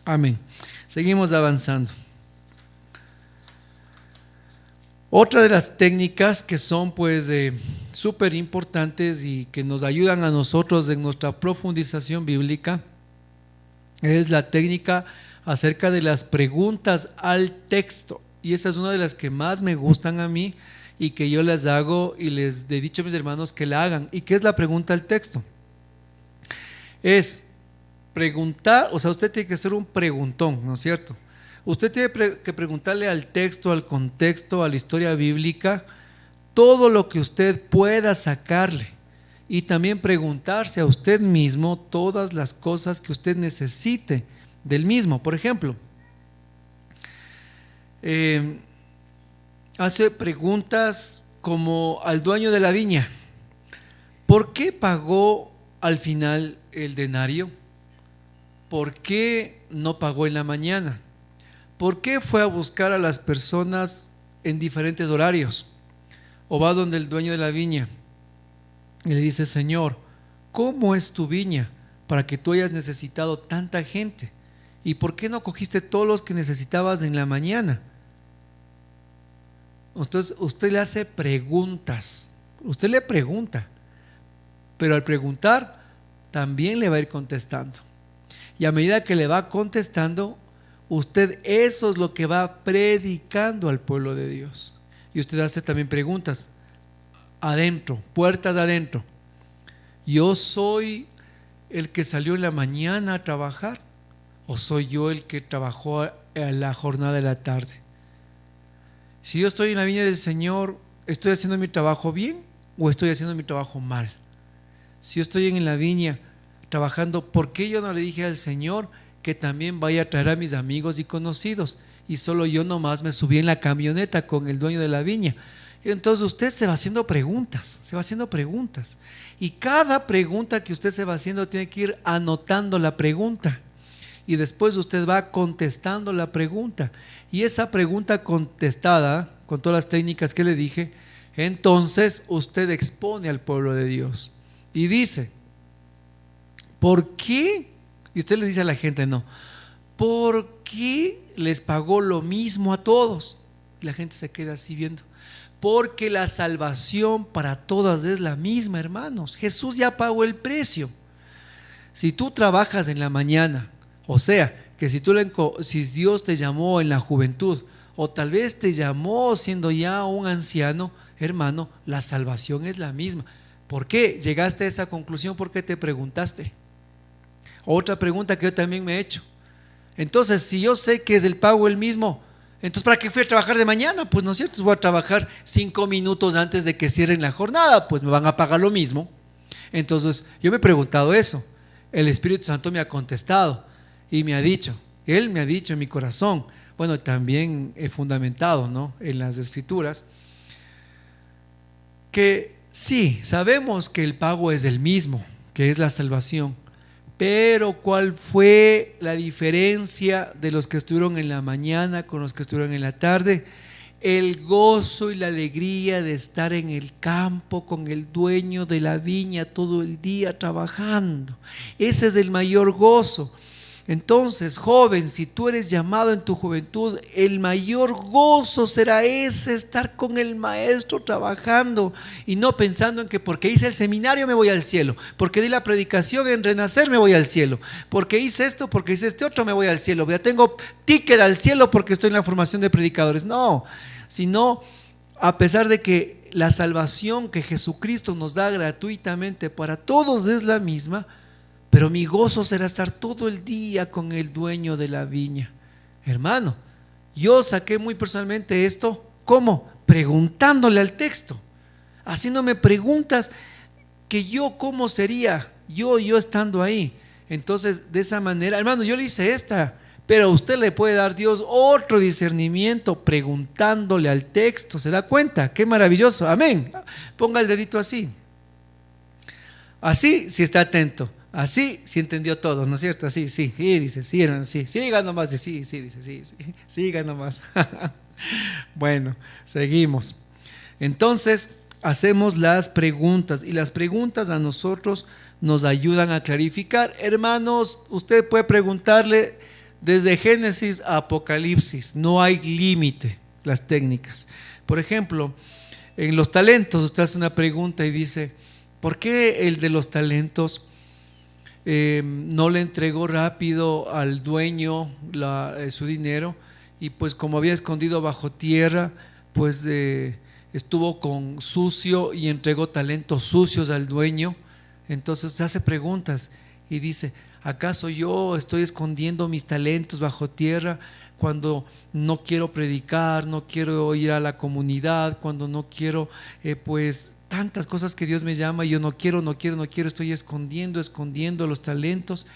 Amén. Seguimos avanzando. Otra de las técnicas que son pues súper importantes y que nos ayudan a nosotros en nuestra profundización bíblica es la técnica acerca de las preguntas al texto. Y esa es una de las que más me gustan a mí y que yo las hago y les he dicho a mis hermanos que la hagan. ¿Y qué es la pregunta al texto? Es preguntar, o sea, usted tiene que ser un preguntón, ¿no es cierto? Usted tiene que preguntarle al texto, al contexto, a la historia bíblica, todo lo que usted pueda sacarle. y también preguntarse a usted mismo todas las cosas que usted necesite del mismo. Por ejemplo, hace preguntas como al dueño de la viña: ¿por qué pagó al final el denario? ¿Por qué no pagó en la mañana? ¿Por qué fue a buscar a las personas en diferentes horarios? O va donde el dueño de la viña y le dice: Señor, ¿cómo es tu viña para que tú hayas necesitado tanta gente? ¿Y por qué no cogiste todos los que necesitabas en la mañana? Entonces usted le hace preguntas, usted le pregunta, pero al preguntar también le va a ir contestando. Y a medida que le va contestando, usted eso es lo que va predicando al pueblo de Dios. Y usted hace también preguntas adentro, puertas de adentro. ¿Yo soy el que salió en la mañana a trabajar? ¿O soy yo el que trabajó a la jornada de la tarde? Si yo estoy en la viña del Señor, ¿estoy haciendo mi trabajo bien o estoy haciendo mi trabajo mal? Si yo estoy en la viña trabajando, ¿por qué yo no le dije al Señor que también vaya a traer a mis amigos y conocidos? Y solo yo nomás me subí en la camioneta con el dueño de la viña. Entonces usted se va haciendo preguntas, y cada pregunta que usted se va haciendo tiene que ir anotando la pregunta, y después usted va contestando la pregunta, y esa pregunta contestada con todas las técnicas que le dije, entonces usted expone al pueblo de Dios y dice: ¿por qué? Y usted le dice a la gente: no, ¿por qué les pagó lo mismo a todos? Y la gente se queda así viendo. Porque la salvación para todas es la misma, hermanos. Jesús ya pagó el precio. Si tú trabajas en la mañana, o sea, que si Dios te llamó en la juventud, o tal vez te llamó siendo ya un anciano, hermano, la salvación es la misma. ¿Por qué llegaste a esa conclusión? Porque te preguntaste. Otra pregunta que yo también me he hecho: entonces, si yo sé que es el pago el mismo, entonces ¿para qué fui a trabajar de mañana? Pues no es cierto, voy a trabajar 5 minutos antes de que cierren la jornada, pues me van a pagar lo mismo. Entonces yo me he preguntado eso. El Espíritu Santo me ha contestado y me ha dicho, Él me ha dicho en mi corazón, bueno, también he fundamentado, ¿no?, en las Escrituras, que sí, sabemos que el pago es el mismo, que es la salvación. Pero ¿cuál fue la diferencia de los que estuvieron en la mañana con los que estuvieron en la tarde? El gozo y la alegría de estar en el campo con el dueño de la viña todo el día trabajando. Ese es el mayor gozo. Entonces, joven, si tú eres llamado en tu juventud, el mayor gozo será ese, estar con el maestro trabajando y no pensando en que porque hice el seminario me voy al cielo, porque di la predicación en Renacer me voy al cielo, porque hice esto, porque hice este otro me voy al cielo, ya tengo ticket al cielo porque estoy en la formación de predicadores. No, sino a pesar de que la salvación que Jesucristo nos da gratuitamente para todos es la misma, pero mi gozo será estar todo el día con el dueño de la viña. Hermano, yo saqué muy personalmente esto, ¿cómo? Preguntándole al texto, haciéndome preguntas que yo, ¿cómo sería yo estando ahí? Entonces, de esa manera, hermano, yo le hice esta, pero a usted le puede dar Dios otro discernimiento preguntándole al texto. ¿Se da cuenta? Qué maravilloso, amén. Ponga el dedito así, si está atento. Así, sí entendió todo, ¿no es cierto? Así, sí, dice, sí, hermano, sí, siga nomás, sí, dice, sí, siga nomás. Bueno, seguimos. Entonces, hacemos las preguntas, y las preguntas a nosotros nos ayudan a clarificar. Hermanos, usted puede preguntarle desde Génesis a Apocalipsis, no hay límite las técnicas. Por ejemplo, en los talentos, usted hace una pregunta y dice: ¿por qué el de los talentos no le entregó rápido al dueño su dinero? Y pues como había escondido bajo tierra, pues estuvo con sucio y entregó talentos sucios al dueño. Entonces se hace preguntas y dice: ¿acaso yo estoy escondiendo mis talentos bajo tierra cuando no quiero predicar, no quiero ir a la comunidad, cuando no quiero pues tantas cosas que Dios me llama y yo no quiero, estoy escondiendo los talentos.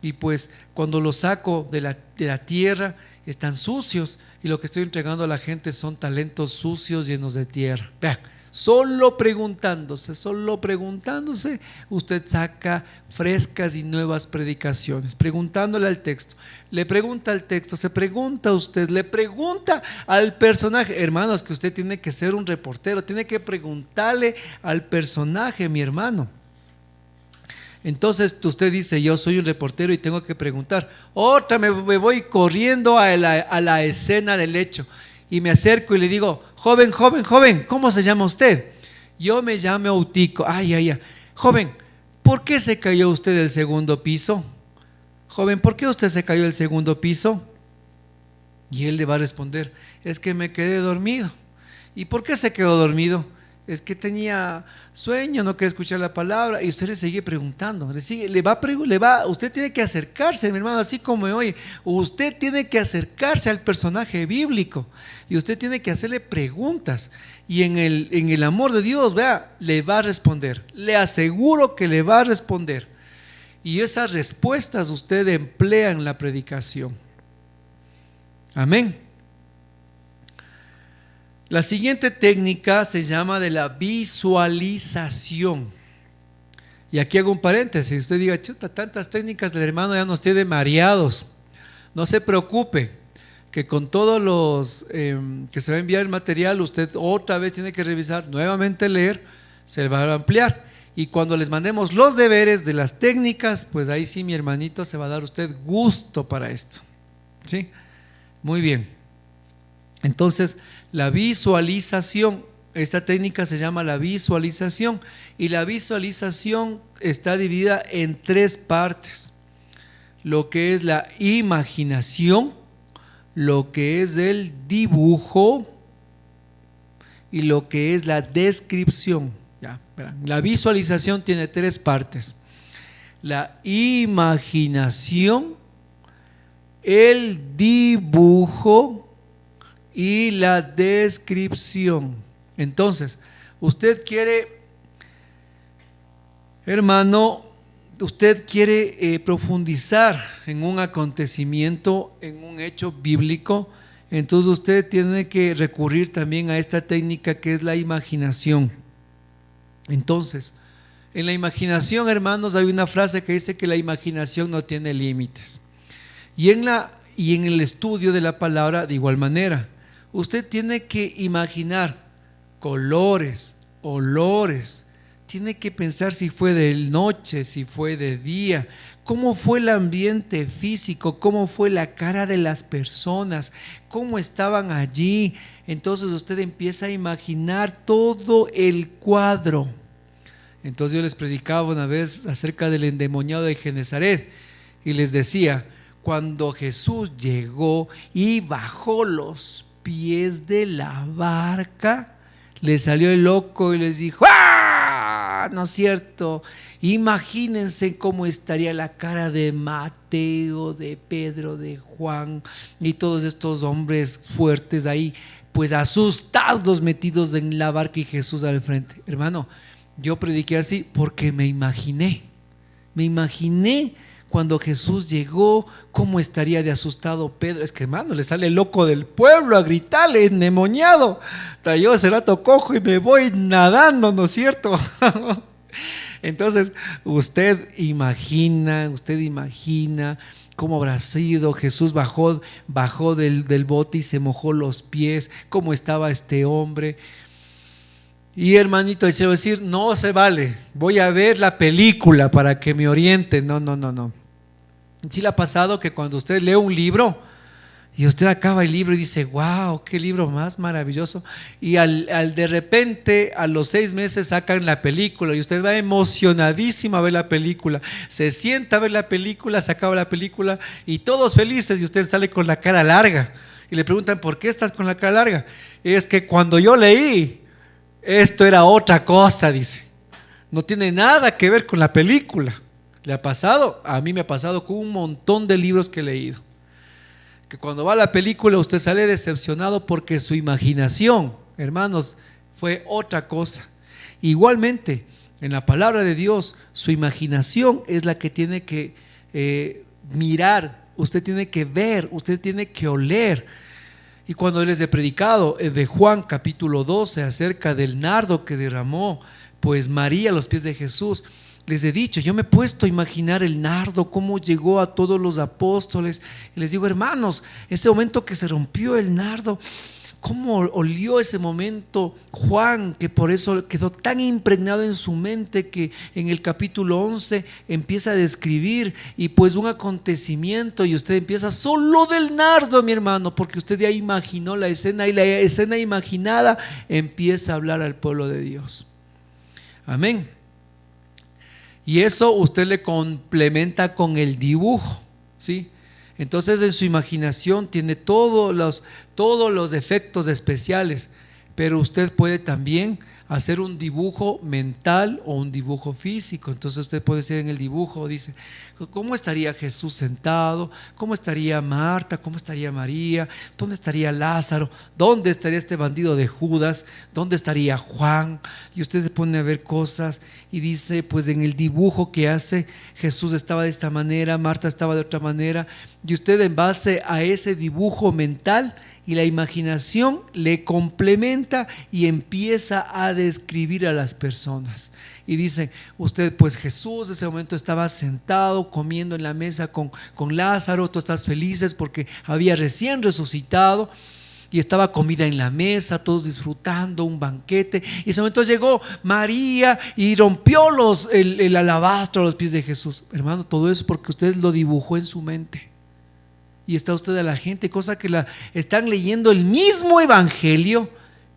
Y pues cuando los saco de la tierra están sucios, y lo que estoy entregando a la gente son talentos sucios llenos de tierra. Vea, solo preguntándose, usted saca frescas y nuevas predicaciones, preguntándole al texto. Le pregunta al texto, se pregunta a usted, le pregunta al personaje. Hermanos, que usted tiene que ser un reportero, tiene que preguntarle al personaje, mi hermano. Entonces usted dice: yo soy un reportero y tengo que preguntar. Me voy corriendo a la escena del hecho y me acerco y le digo: joven, ¿cómo se llama usted? Yo me llamo Eutico. Ay. Joven, ¿por qué se cayó usted del segundo piso? Joven, ¿por qué usted se cayó del segundo piso? Y él le va a responder: es que me quedé dormido. ¿Y por qué se quedó dormido? Es que tenía sueño, no quería escuchar la palabra. Y usted le sigue preguntando, usted tiene que acercarse, mi hermano, así como hoy. Usted tiene que acercarse al personaje bíblico y usted tiene que hacerle preguntas. Y en el amor de Dios, vea, le va a responder. Le aseguro que le va a responder. Y esas respuestas usted emplea en la predicación. Amén. La siguiente técnica se llama de la visualización. Y aquí hago un paréntesis. Usted diga: chuta, tantas técnicas del hermano ya nos tiene mareados. No se preocupe, que con todos los que se va a enviar el material, usted otra vez tiene que revisar, nuevamente leer, se le va a ampliar. Y cuando les mandemos los deberes de las técnicas, pues ahí sí, mi hermanito, se va a dar usted gusto para esto. ¿Sí? Muy bien. Entonces, la visualización, esta técnica se llama la visualización, y la visualización está dividida en tres partes: lo que es la imaginación, lo que es el dibujo y lo que es la descripción. Ya, verán, la visualización tiene tres partes: la imaginación, el dibujo y la descripción. Entonces, usted quiere, hermano, profundizar en un acontecimiento, en un hecho bíblico. Entonces usted tiene que recurrir también a esta técnica que es la imaginación. Entonces, en la imaginación, hermanos, hay una frase que dice que la imaginación no tiene límites. Y en el estudio de la palabra, de igual manera, usted tiene que imaginar colores, olores, tiene que pensar si fue de noche, si fue de día, cómo fue el ambiente físico, cómo fue la cara de las personas, cómo estaban allí. Entonces usted empieza a imaginar todo el cuadro. Entonces yo les predicaba una vez acerca del endemoniado de Genezaret y les decía: cuando Jesús llegó y bajó los pies de la barca, le salió el loco y les dijo: ¡ah! ¿No es cierto? Imagínense cómo estaría la cara de Mateo, de Pedro, de Juan y todos estos hombres fuertes ahí, pues asustados, metidos en la barca y Jesús al frente. Hermano, yo prediqué así porque me imaginé cuando Jesús llegó, cómo estaría de asustado Pedro. Es que, hermano, le sale el loco del pueblo a gritarle, endemoniado. Yo ese rato cojo y me voy nadando, ¿no es cierto? Entonces, usted imagina cómo habrá sido. Jesús bajó del bote y se mojó los pies, cómo estaba este hombre. Y hermanito, se va a decir: no se vale, voy a ver la película para que me oriente. No. ¿Sí le ha pasado que cuando usted lee un libro y usted acaba el libro y dice: wow, qué libro más maravilloso? Y al de repente, a los 6 meses sacan la película y usted va emocionadísimo a ver la película, se sienta a ver la película, se acaba la película y todos felices, y usted sale con la cara larga y le preguntan: ¿por qué estás con la cara larga? Es que cuando yo leí, esto era otra cosa, dice. No tiene nada que ver con la película. ¿Le ha pasado? A mí me ha pasado con un montón de libros que he leído, que cuando va a la película usted sale decepcionado porque su imaginación, hermanos, fue otra cosa. Igualmente, en la palabra de Dios, su imaginación es la que tiene que mirar, usted tiene que ver, usted tiene que oler. Y cuando les he predicado de Juan capítulo 12 acerca del nardo que derramó pues María a los pies de Jesús, les he dicho, yo me he puesto a imaginar el nardo, cómo llegó a todos los apóstoles, y les digo, hermanos, ese momento que se rompió el nardo, cómo olió ese momento Juan, que por eso quedó tan impregnado en su mente que en el capítulo 11 empieza a describir y pues un acontecimiento, y usted empieza solo del nardo, mi hermano, porque usted ya imaginó la escena, y la escena imaginada empieza a hablar al pueblo de Dios. Amén. Y eso usted le complementa con el dibujo, ¿sí? Entonces en su imaginación tiene todos los efectos especiales, pero usted puede también hacer un dibujo mental o un dibujo físico. Entonces usted puede decir en el dibujo, dice, ¿cómo estaría Jesús sentado? ¿Cómo estaría Marta? ¿Cómo estaría María? ¿Dónde estaría Lázaro? ¿Dónde estaría este bandido de Judas? ¿Dónde estaría Juan? Y usted se pone a ver cosas y dice, pues en el dibujo que hace, Jesús estaba de esta manera, Marta estaba de otra manera, y usted en base a ese dibujo mental y la imaginación le complementa y empieza a describir a las personas. Y dice usted, pues Jesús en ese momento estaba sentado comiendo en la mesa con Lázaro, todos están felices porque había recién resucitado y estaba comida en la mesa, todos disfrutando un banquete. Y en ese momento llegó María y rompió el alabastro a los pies de Jesús. Hermano, todo eso porque usted lo dibujó en su mente. Y está usted a la gente, cosa que están leyendo el mismo evangelio,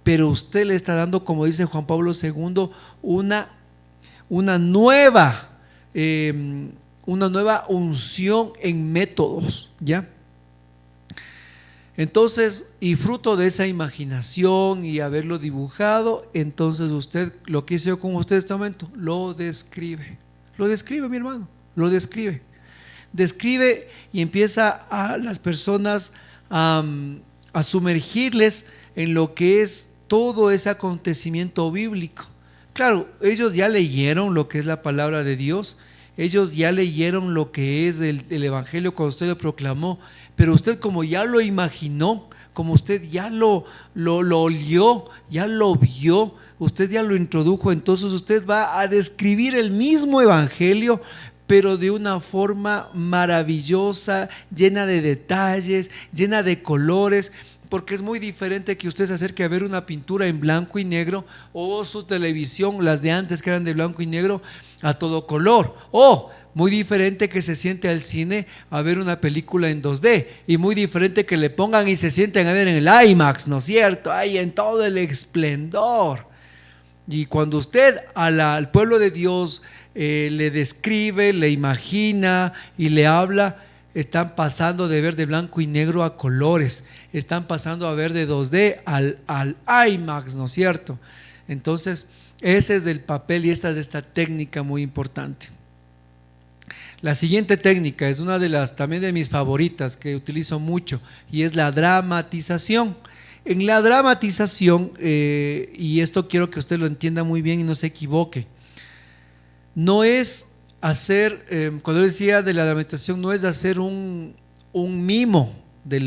pero usted le está dando, como dice Juan Pablo II, una nueva unción en métodos, ¿ya? Entonces, y fruto de esa imaginación y haberlo dibujado, entonces usted, lo que hice yo con usted en este momento, lo describe, mi hermano, lo describe y empieza a las personas a sumergirles en lo que es todo ese acontecimiento bíblico. Claro, ellos ya leyeron lo que es la palabra de Dios, ellos ya leyeron lo que es el evangelio cuando usted lo proclamó, pero usted como ya lo imaginó, como usted ya lo olió, ya lo vio, usted ya lo introdujo, entonces usted va a describir el mismo evangelio, pero de una forma maravillosa, llena de detalles, llena de colores, porque es muy diferente que usted se acerque a ver una pintura en blanco y negro o su televisión, las de antes que eran de blanco y negro, a todo color, o muy diferente que se siente al cine a ver una película en 2D, y muy diferente que le pongan y se sienten a ver en el IMAX, ¿no es cierto? Ahí en todo el esplendor. Y cuando usted al pueblo de Dios le describe, le imagina y le habla, están pasando de ver de blanco y negro a colores, están pasando a ver de 2D al IMAX, ¿no es cierto? Entonces ese es el papel y esta es esta técnica muy importante. La siguiente técnica es una de las también de mis favoritas que utilizo mucho, y es la dramatización. En la dramatización, y esto quiero que usted lo entienda muy bien y no se equivoque, no es hacer, cuando yo decía de la dramatización, no es hacer un mimo del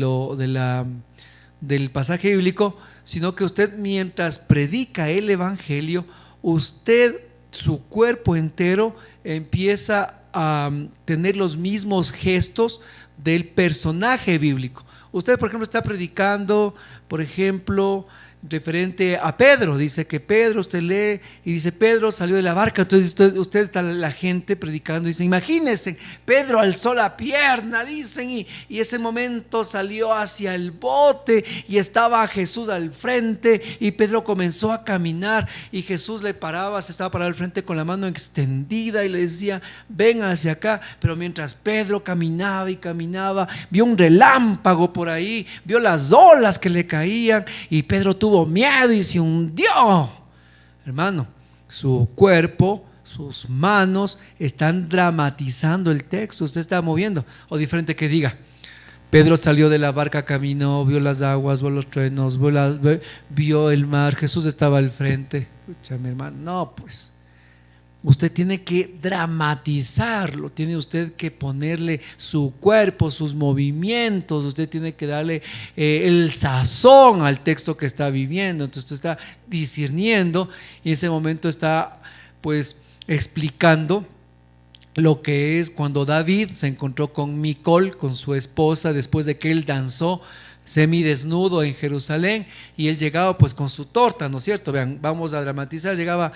pasaje bíblico, sino que usted mientras predica el evangelio, usted, su cuerpo entero empieza a tener los mismos gestos del personaje bíblico. Usted, por ejemplo, está predicando, por ejemplo, referente a Pedro, dice que Pedro, usted lee y dice Pedro salió de la barca, entonces usted está la gente predicando y dice, imagínense, Pedro alzó la pierna, dicen, y ese momento salió hacia el bote y estaba Jesús al frente y Pedro comenzó a caminar y Jesús se estaba parado al frente con la mano extendida y le decía, ven hacia acá, pero mientras Pedro caminaba y caminaba, vio un relámpago por ahí, vio las olas que le caían y Pedro tuvo miedo y se hundió. Hermano, su cuerpo, sus manos están dramatizando el texto. Usted está moviendo, o diferente que diga, Pedro salió de la barca, caminó, vio las aguas, vio los truenos, vio el mar. Jesús estaba al frente. Escucha, mi hermano, no, pues usted tiene que dramatizarlo, tiene usted que ponerle su cuerpo, sus movimientos, usted tiene que darle el sazón al texto que está viviendo. Entonces usted está discerniendo y en ese momento está pues explicando lo que es cuando David se encontró con Micol, con su esposa, después de que él danzó semidesnudo en Jerusalén, y él llegaba pues con su torta, ¿no es cierto? Vean, vamos a dramatizar, llegaba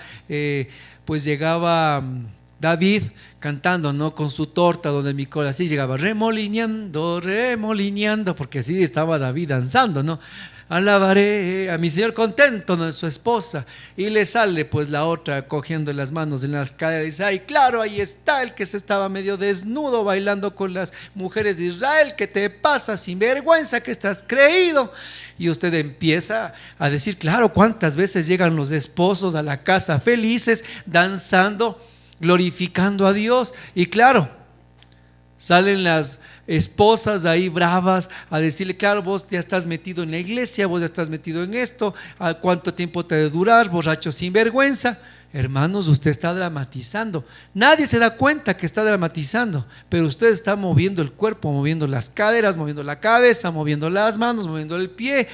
David cantando, ¿no? Con su torta, donde Micol así llegaba remolineando, remolineando, porque así estaba David danzando, ¿no? Alabaré a mi Señor contento, ¿no? De su esposa, y le sale pues la otra cogiendo las manos en las caderas y dice: ay, claro, ahí está el que se estaba medio desnudo bailando con las mujeres de Israel. ¿Qué te pasa, sin vergüenza, que estás creído? Y usted empieza a decir: claro, cuántas veces llegan los esposos a la casa felices, danzando, glorificando a Dios, y claro, salen las esposas ahí bravas a decirle: claro, vos ya estás metido en la iglesia, vos ya estás metido en esto, ¿a cuánto tiempo te debe durar, borracho sin vergüenza? Hermanos, usted está dramatizando. Nadie se da cuenta que está dramatizando, pero usted está moviendo el cuerpo, moviendo las caderas, moviendo la cabeza, moviendo las manos, moviendo el pie,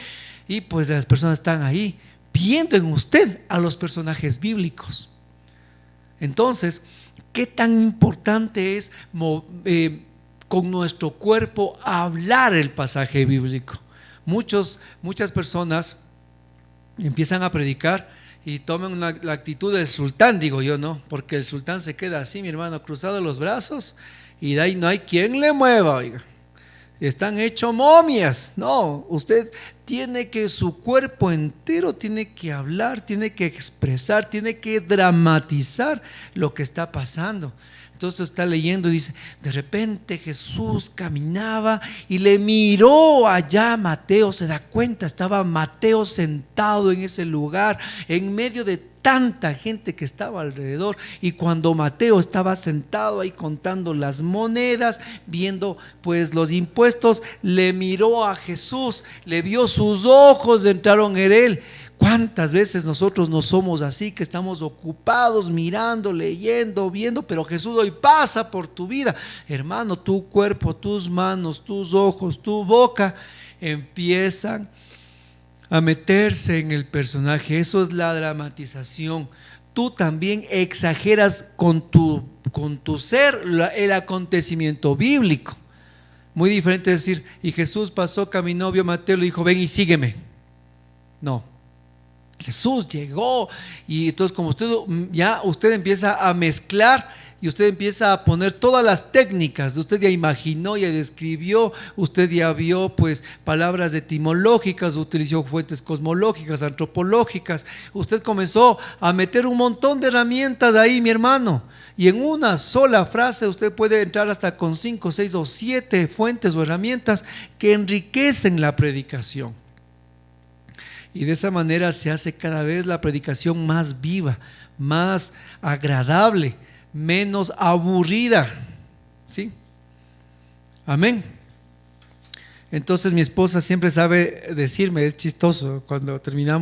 y pues las personas están ahí viendo en usted a los personajes bíblicos. Entonces, ¿qué tan importante es con nuestro cuerpo hablar el pasaje bíblico? Muchas personas empiezan a predicar y toman la actitud del sultán, digo yo, ¿no? Porque el sultán se queda así, mi hermano, cruzado los brazos, y de ahí no hay quien le mueva, oiga. Están hechos momias. No, usted tiene que, su cuerpo entero tiene que hablar, tiene que expresar, tiene que dramatizar lo que está pasando. Entonces está leyendo y dice: de repente Jesús caminaba y le miró allá a Mateo. Se da cuenta, estaba Mateo sentado en ese lugar en medio de tanta gente que estaba alrededor, y cuando Mateo estaba sentado ahí contando las monedas, viendo pues los impuestos, le miró a Jesús, le vio, sus ojos entraron en él. ¿Cuántas veces nosotros no somos así, que estamos ocupados mirando, leyendo, viendo, pero Jesús hoy pasa por tu vida? Hermano, tu cuerpo, tus manos, tus ojos, tu boca empiezan a meterse en el personaje. Eso es la dramatización. Tú también exageras con tu ser el acontecimiento bíblico. Muy diferente decir: y Jesús pasó, caminó, vio a Mateo, le dijo: ven y sígueme. No, Jesús llegó, y entonces como usted empieza a mezclar, y usted empieza a poner todas las técnicas. Usted ya imaginó, ya describió, usted ya vio pues palabras etimológicas, utilizó fuentes cosmológicas, antropológicas. Usted comenzó a meter un montón de herramientas ahí, mi hermano, y en una sola frase usted puede entrar hasta con 5, 6 o 7 fuentes o herramientas que enriquecen la predicación. Y de esa manera se hace cada vez la predicación más viva, más agradable, menos aburrida. ¿Sí? Amén. Entonces mi esposa siempre sabe decirme, es chistoso, termino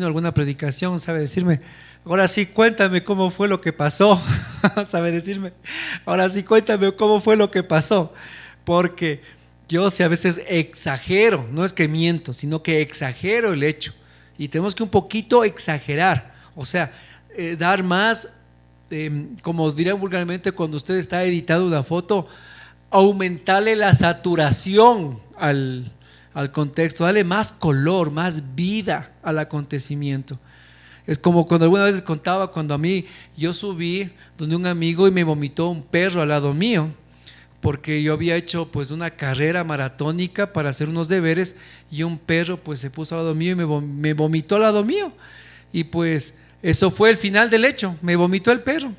alguna predicación, sabe decirme: ahora sí, cuéntame cómo fue lo que pasó. Sabe decirme: ahora sí, cuéntame cómo fue lo que pasó. Porque yo a veces exagero, no es que miento, sino que exagero el hecho. Y tenemos que un poquito exagerar, o sea, dar más, como dirían vulgarmente cuando usted está editando una foto, aumentarle la saturación al contexto, darle más color, más vida al acontecimiento. Es como cuando alguna vez contaba, cuando yo subí donde un amigo y me vomitó un perro al lado mío, porque yo había hecho pues una carrera maratónica para hacer unos deberes, y un perro pues se puso al lado mío y me vomitó al lado mío, y pues eso fue el final del hecho, me vomitó el perro,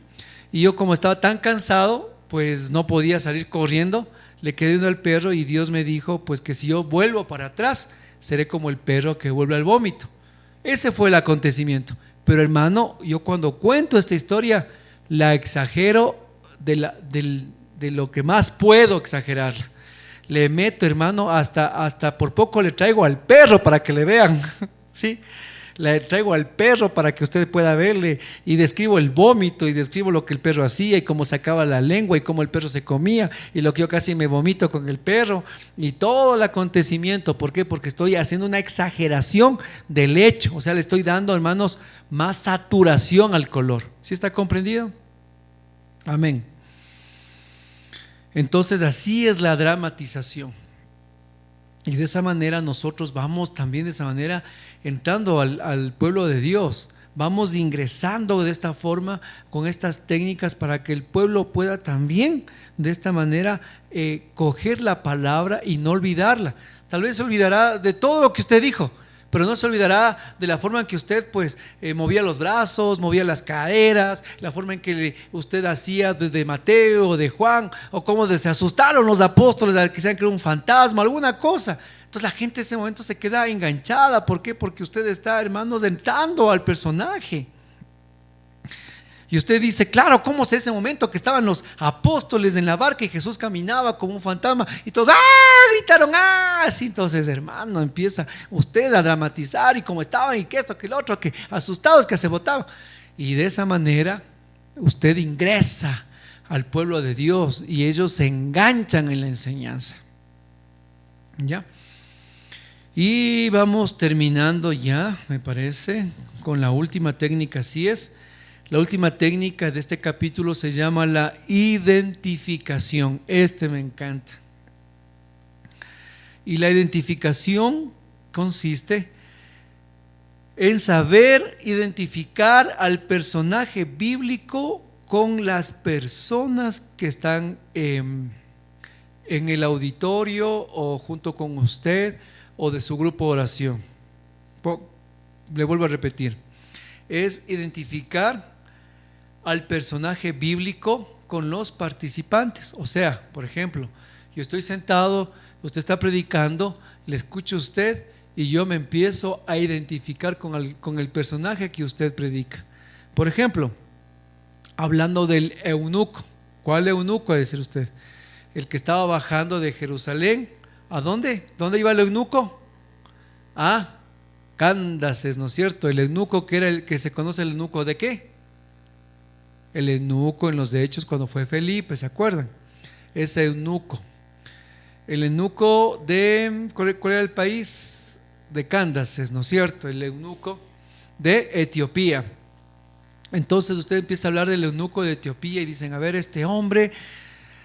y yo, como estaba tan cansado, pues no podía salir corriendo, le quedé viendo al perro, y Dios me dijo pues que si yo vuelvo para atrás seré como el perro que vuelve al vómito. Ese fue el acontecimiento. Pero hermano, yo cuando cuento esta historia la exagero de lo que más puedo exagerar. Le meto, hermano, hasta por poco le traigo al perro para que le vean, ¿sí? Le traigo al perro para que usted pueda verle, y describo el vómito y describo lo que el perro hacía y cómo sacaba la lengua y cómo el perro se comía y lo que yo casi me vomito con el perro y todo el acontecimiento. ¿Por qué? Porque estoy haciendo una exageración del hecho, o sea, le estoy dando, hermanos, más saturación al color. ¿Sí está comprendido? Amén. Entonces así es la dramatización. Y de esa manera nosotros vamos también de esa manera entrando al pueblo de Dios. Vamos ingresando de esta forma con estas técnicas para que el pueblo pueda también de esta manera coger la palabra y no olvidarla. Tal vez se olvidará de todo lo que usted dijo, pero no se olvidará de la forma en que usted movía los brazos, movía las caderas, la forma en que usted hacía de Mateo, de Juan, o cómo se asustaron los apóstoles, que se han creado un fantasma, alguna cosa. Entonces la gente en ese momento se queda enganchada. ¿Por qué? Porque usted está, hermanos, entrando al personaje. Y usted dice, claro, ¿cómo es ese momento que estaban los apóstoles en la barca y Jesús caminaba como un fantasma y todos gritaron, sí? Entonces, hermano, empieza usted a dramatizar y cómo estaban y que esto, que el otro, que asustados, que se botaban. Y de esa manera usted ingresa al pueblo de Dios y ellos se enganchan en la enseñanza. ¿Ya? Y vamos terminando ya, me parece, con la última técnica. Así es. La última técnica de este capítulo se llama la identificación. Me encanta. Y la identificación consiste en saber identificar al personaje bíblico con las personas que están en el auditorio o junto con usted o de su grupo de oración. Le vuelvo a repetir. Es identificar al personaje bíblico con los participantes. O sea, por ejemplo, yo estoy sentado, usted está predicando, le escucho a usted y yo me empiezo a identificar con el personaje que usted predica. Por ejemplo, hablando del eunuco. ¿Cuál eunuco? A decir usted, el que estaba bajando de Jerusalén. ¿A dónde? ¿Dónde iba el eunuco? A Candaces, ¿no es cierto? El eunuco que era el que se conoce, el eunuco ¿de qué? El eunuco en los Hechos cuando fue Felipe, ¿se acuerdan? Ese eunuco. El eunuco de, ¿cuál era el país? De Candaces, ¿no es cierto? El eunuco de Etiopía. Entonces usted empieza a hablar del eunuco de Etiopía y dicen, a ver, este hombre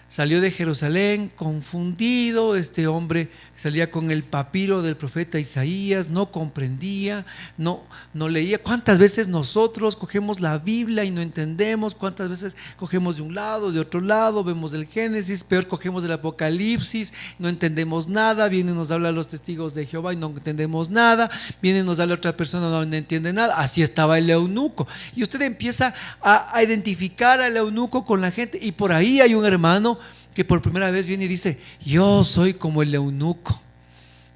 salió de Jerusalén confundido, este hombre salía con el papiro del profeta Isaías, no comprendía, no leía. ¿Cuántas veces nosotros cogemos la Biblia y no entendemos? ¿Cuántas veces cogemos de un lado, de otro lado, vemos el Génesis, peor cogemos del Apocalipsis, no entendemos nada, viene y nos habla los testigos de Jehová y no entendemos nada, viene y nos habla otra persona, no entiende nada? Así estaba el eunuco. Y usted empieza a identificar al eunuco con la gente, y por ahí hay un hermano que por primera vez viene y dice, yo soy como el eunuco,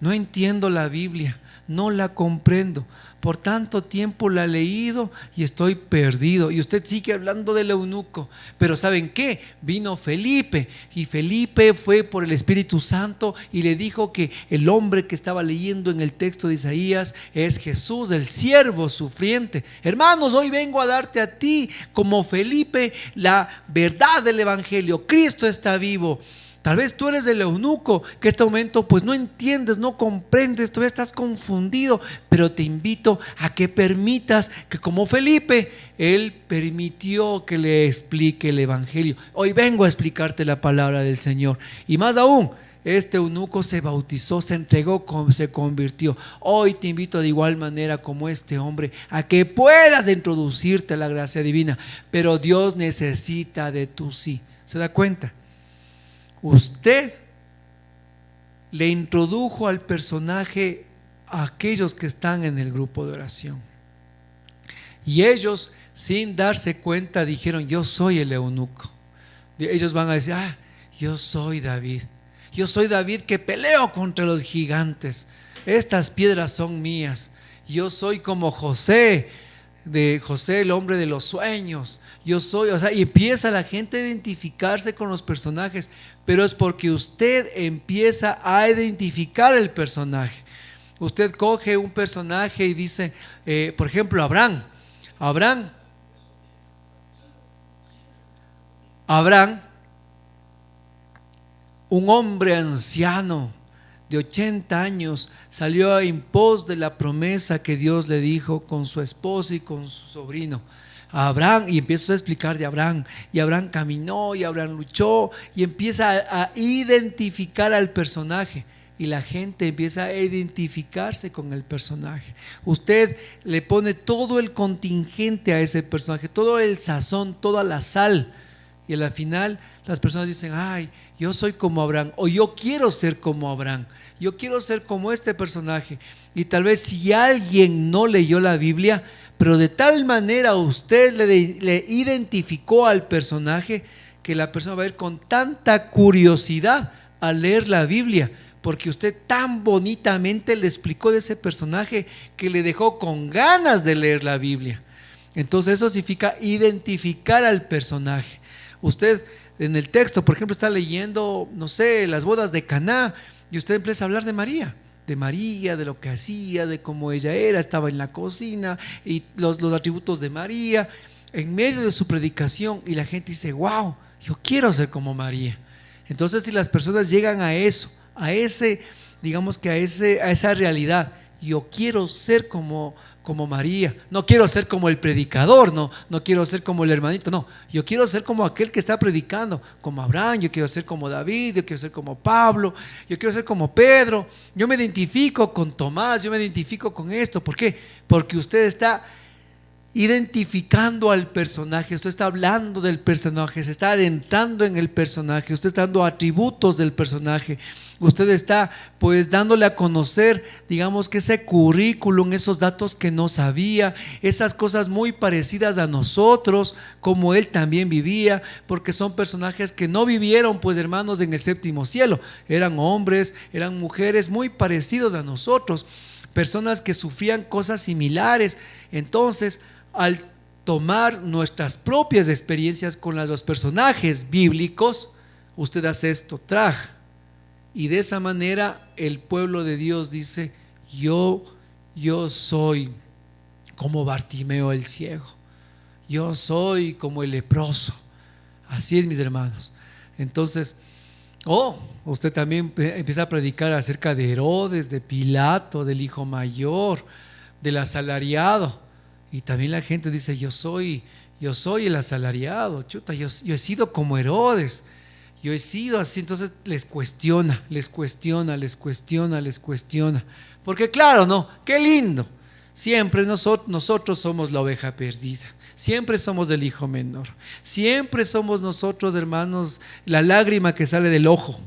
no entiendo la Biblia, no la comprendo, por tanto tiempo la he leído y estoy perdido. Y usted sigue hablando del eunuco, pero ¿saben qué? Vino Felipe, y Felipe fue por el Espíritu Santo y le dijo que el hombre que estaba leyendo en el texto de Isaías es Jesús, el siervo sufriente. Hermanos, hoy vengo a darte a ti, como Felipe, la verdad del Evangelio. Cristo está vivo. Tal vez tú eres el eunuco que en este momento pues no entiendes, no comprendes, todavía estás confundido, pero te invito a que permitas que, como Felipe, él permitió que le explique el Evangelio. Hoy vengo a explicarte la palabra del Señor. Y más aún, este eunuco se bautizó, se entregó, se convirtió. Hoy te invito de igual manera como este hombre a que puedas introducirte a la gracia divina, pero Dios necesita de tu sí. ¿Se da cuenta? Usted le introdujo al personaje a aquellos que están en el grupo de oración, y ellos, sin darse cuenta, dijeron, yo soy el eunuco. Ellos van a decir, yo soy David que peleo contra los gigantes, estas piedras son mías. Yo soy como José, de José, el hombre de los sueños. Yo soy, o sea, y empieza la gente a identificarse con los personajes, pero es porque usted empieza a identificar el personaje. Usted coge un personaje y dice, por ejemplo, Abraham, un hombre anciano de 80 años, salió en pos de la promesa que Dios le dijo con su esposa y con su sobrino. A Abraham, y empieza a explicar de Abraham, y Abraham caminó, y Abraham luchó, y empieza a identificar al personaje, y la gente empieza a identificarse con el personaje. Usted le pone todo el contingente a ese personaje, todo el sazón, toda la sal, y al final las personas dicen, ay, yo soy como Abraham, o yo quiero ser como Abraham, yo quiero ser como este personaje. Y tal vez si alguien no leyó la Biblia, pero de tal manera usted le identificó al personaje, que la persona va a ir con tanta curiosidad a leer la Biblia, porque usted tan bonitamente le explicó de ese personaje que le dejó con ganas de leer la Biblia. Entonces eso significa identificar al personaje. Usted en el texto, por ejemplo, está leyendo, no sé, las bodas de Caná, y usted empieza a hablar de María, de lo que hacía, de cómo ella era, estaba en la cocina, y los atributos de María, en medio de su predicación, y la gente dice, wow, yo quiero ser como María. Entonces, si las personas llegan a eso, a ese, digamos que a esa realidad, yo quiero ser como María, no quiero ser como el predicador, no quiero ser como el hermanito, no, yo quiero ser como aquel que está predicando, como Abraham, yo quiero ser como David, yo quiero ser como Pablo, yo quiero ser como Pedro, yo me identifico con Tomás, yo me identifico con esto. ¿Por qué? Porque usted está identificando al personaje, usted está hablando del personaje, se está adentrando en el personaje, usted está dando atributos del personaje, usted está pues dándole a conocer, digamos que ese currículum, esos datos que no sabía, esas cosas muy parecidas a nosotros, como él también vivía, porque son personajes que no vivieron, pues hermanos, en el séptimo cielo, eran hombres, eran mujeres muy parecidos a nosotros, personas que sufrían cosas similares. Entonces, al tomar nuestras propias experiencias con los personajes bíblicos, usted hace esto, y de esa manera el pueblo de Dios dice, yo soy como Bartimeo el ciego, yo soy como el leproso. Así es, mis hermanos. Entonces, usted también empieza a predicar acerca de Herodes, de Pilato, del hijo mayor, del asalariado, y también la gente dice, yo soy el asalariado, chuta, yo he sido como Herodes, yo he sido así. Entonces les cuestiona, porque claro, no, qué lindo, siempre nosotros somos la oveja perdida, siempre somos el hijo menor, siempre somos nosotros, hermanos, la lágrima que sale del ojo,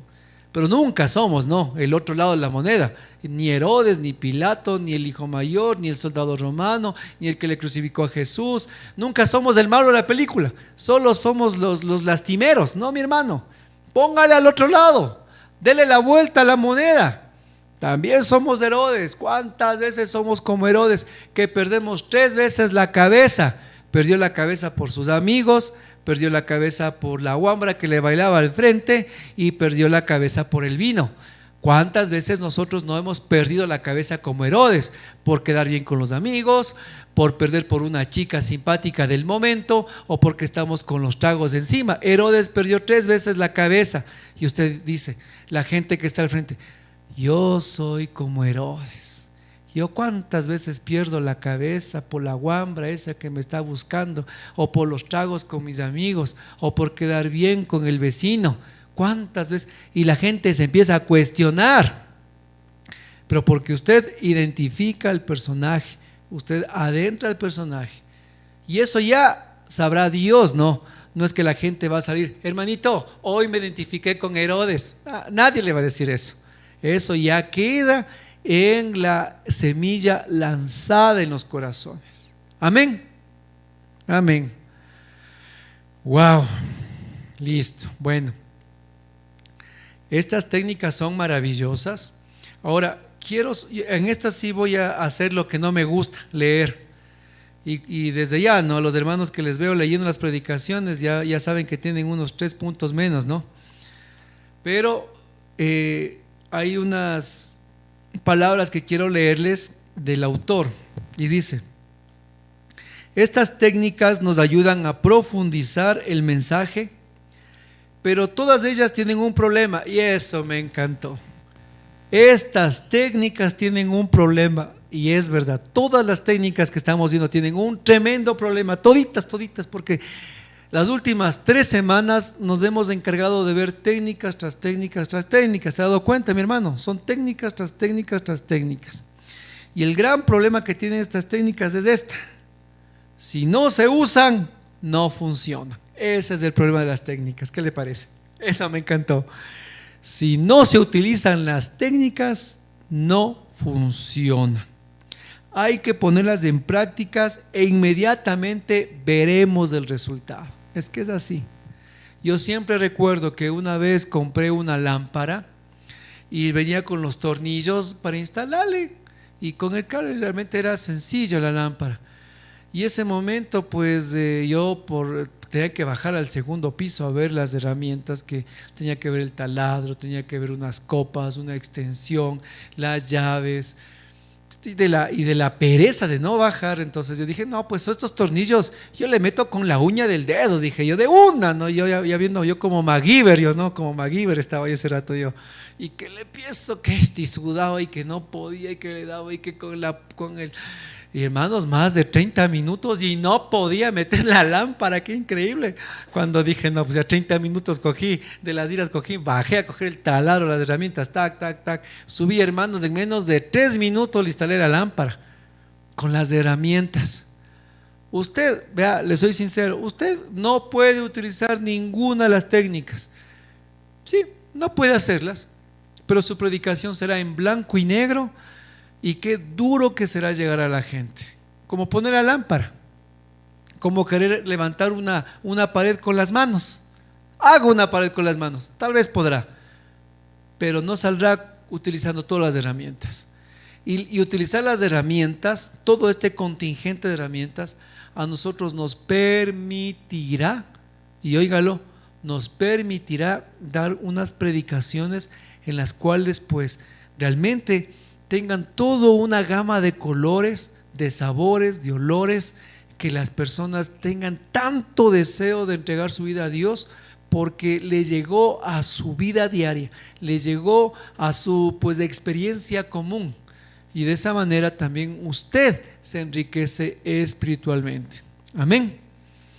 pero nunca somos, no, el otro lado de la moneda, ni Herodes, ni Pilato, ni el hijo mayor, ni el soldado romano, ni el que le crucificó a Jesús. Nunca somos el malo de la película, solo somos los lastimeros, no, mi hermano. Póngale al otro lado, dele la vuelta a la moneda. También somos Herodes. ¿Cuántas veces somos como Herodes, que perdemos 3 veces la cabeza? Perdió la cabeza por sus amigos, perdió la cabeza por la guambra que le bailaba al frente, y perdió la cabeza por el vino. ¿Cuántas veces nosotros no hemos perdido la cabeza como Herodes? Por quedar bien con los amigos, por perder por una chica simpática del momento, o porque estamos con los tragos encima. Herodes perdió 3 veces la cabeza, y usted dice, la gente que está al frente, yo soy como Herodes. Yo cuántas veces pierdo la cabeza por la guambra esa que me está buscando, o por los tragos con mis amigos, o por quedar bien con el vecino. ¿Cuántas veces? Y la gente se empieza a cuestionar, pero porque usted identifica el personaje, usted adentra el personaje, y eso ya sabrá Dios, no es que la gente va a salir, hermanito, hoy me identifiqué con Herodes. Nadie le va a decir eso. Eso ya queda en la semilla lanzada en los corazones. Amén. Amén. Wow. Listo. Bueno, estas técnicas son maravillosas. Ahora, en esta sí voy a hacer lo que no me gusta, leer. Y desde ya, ¿no? Los hermanos que les veo leyendo las predicaciones ya saben que tienen unos 3 puntos menos, ¿no? Pero hay unas palabras que quiero leerles del autor y dice: estas técnicas nos ayudan a profundizar el mensaje, pero todas ellas tienen un problema, y eso me encantó. Estas técnicas tienen un problema, y es verdad, todas las técnicas que estamos viendo tienen un tremendo problema, toditas, porque las últimas 3 semanas nos hemos encargado de ver técnicas tras técnicas tras técnicas. ¿Se ha dado cuenta, mi hermano? Son técnicas tras técnicas tras técnicas. Y el gran problema que tienen estas técnicas es esta: si no se usan, no funcionan. Ese es el problema de las técnicas. ¿Qué le parece? Eso me encantó. Si no se utilizan las técnicas, no funcionan. Hay que ponerlas en prácticas e inmediatamente veremos el resultado. Es que es así. Yo siempre recuerdo que una vez compré una lámpara y venía con los tornillos para instalarle, y con el cable realmente era sencillo la lámpara. Y ese momento pues tenía que bajar al segundo piso a ver las herramientas, que tenía que ver el taladro, tenía que ver unas copas, una extensión, las llaves, y de la pereza de no bajar. Entonces yo dije, no, pues estos tornillos yo le meto con la uña del dedo, dije yo, de una, ¿no? Yo ya viendo yo como MacGyver, como MacGyver estaba yo ese rato yo, y que le empiezo que y sudaba y que no podía y que le daba y que con el... Y hermanos, más de 30 minutos y no podía meter la lámpara. Qué increíble. Cuando dije, no, pues ya 30 minutos cogí, de las iras cogí, bajé a coger el taladro, las herramientas, tac, tac, tac. Subí, hermanos, en menos de 3 minutos le instalé la lámpara con las herramientas. Usted, vea, le soy sincero, usted no puede utilizar ninguna de las técnicas. Sí, no puede hacerlas, pero su predicación será en blanco y negro. Y qué duro que será llegar a la gente. Como poner la lámpara, como querer levantar una pared con las manos. Haga una pared con las manos, tal vez podrá, pero no saldrá utilizando todas las herramientas. Y utilizar las herramientas, todo este contingente de herramientas, a nosotros nos permitirá, y óigalo, nos permitirá dar unas predicaciones en las cuales pues realmente tengan toda una gama de colores, de sabores, de olores, que las personas tengan tanto deseo de entregar su vida a Dios, porque le llegó a su vida diaria, le llegó a su pues experiencia común, y de esa manera también usted se enriquece espiritualmente. Amén.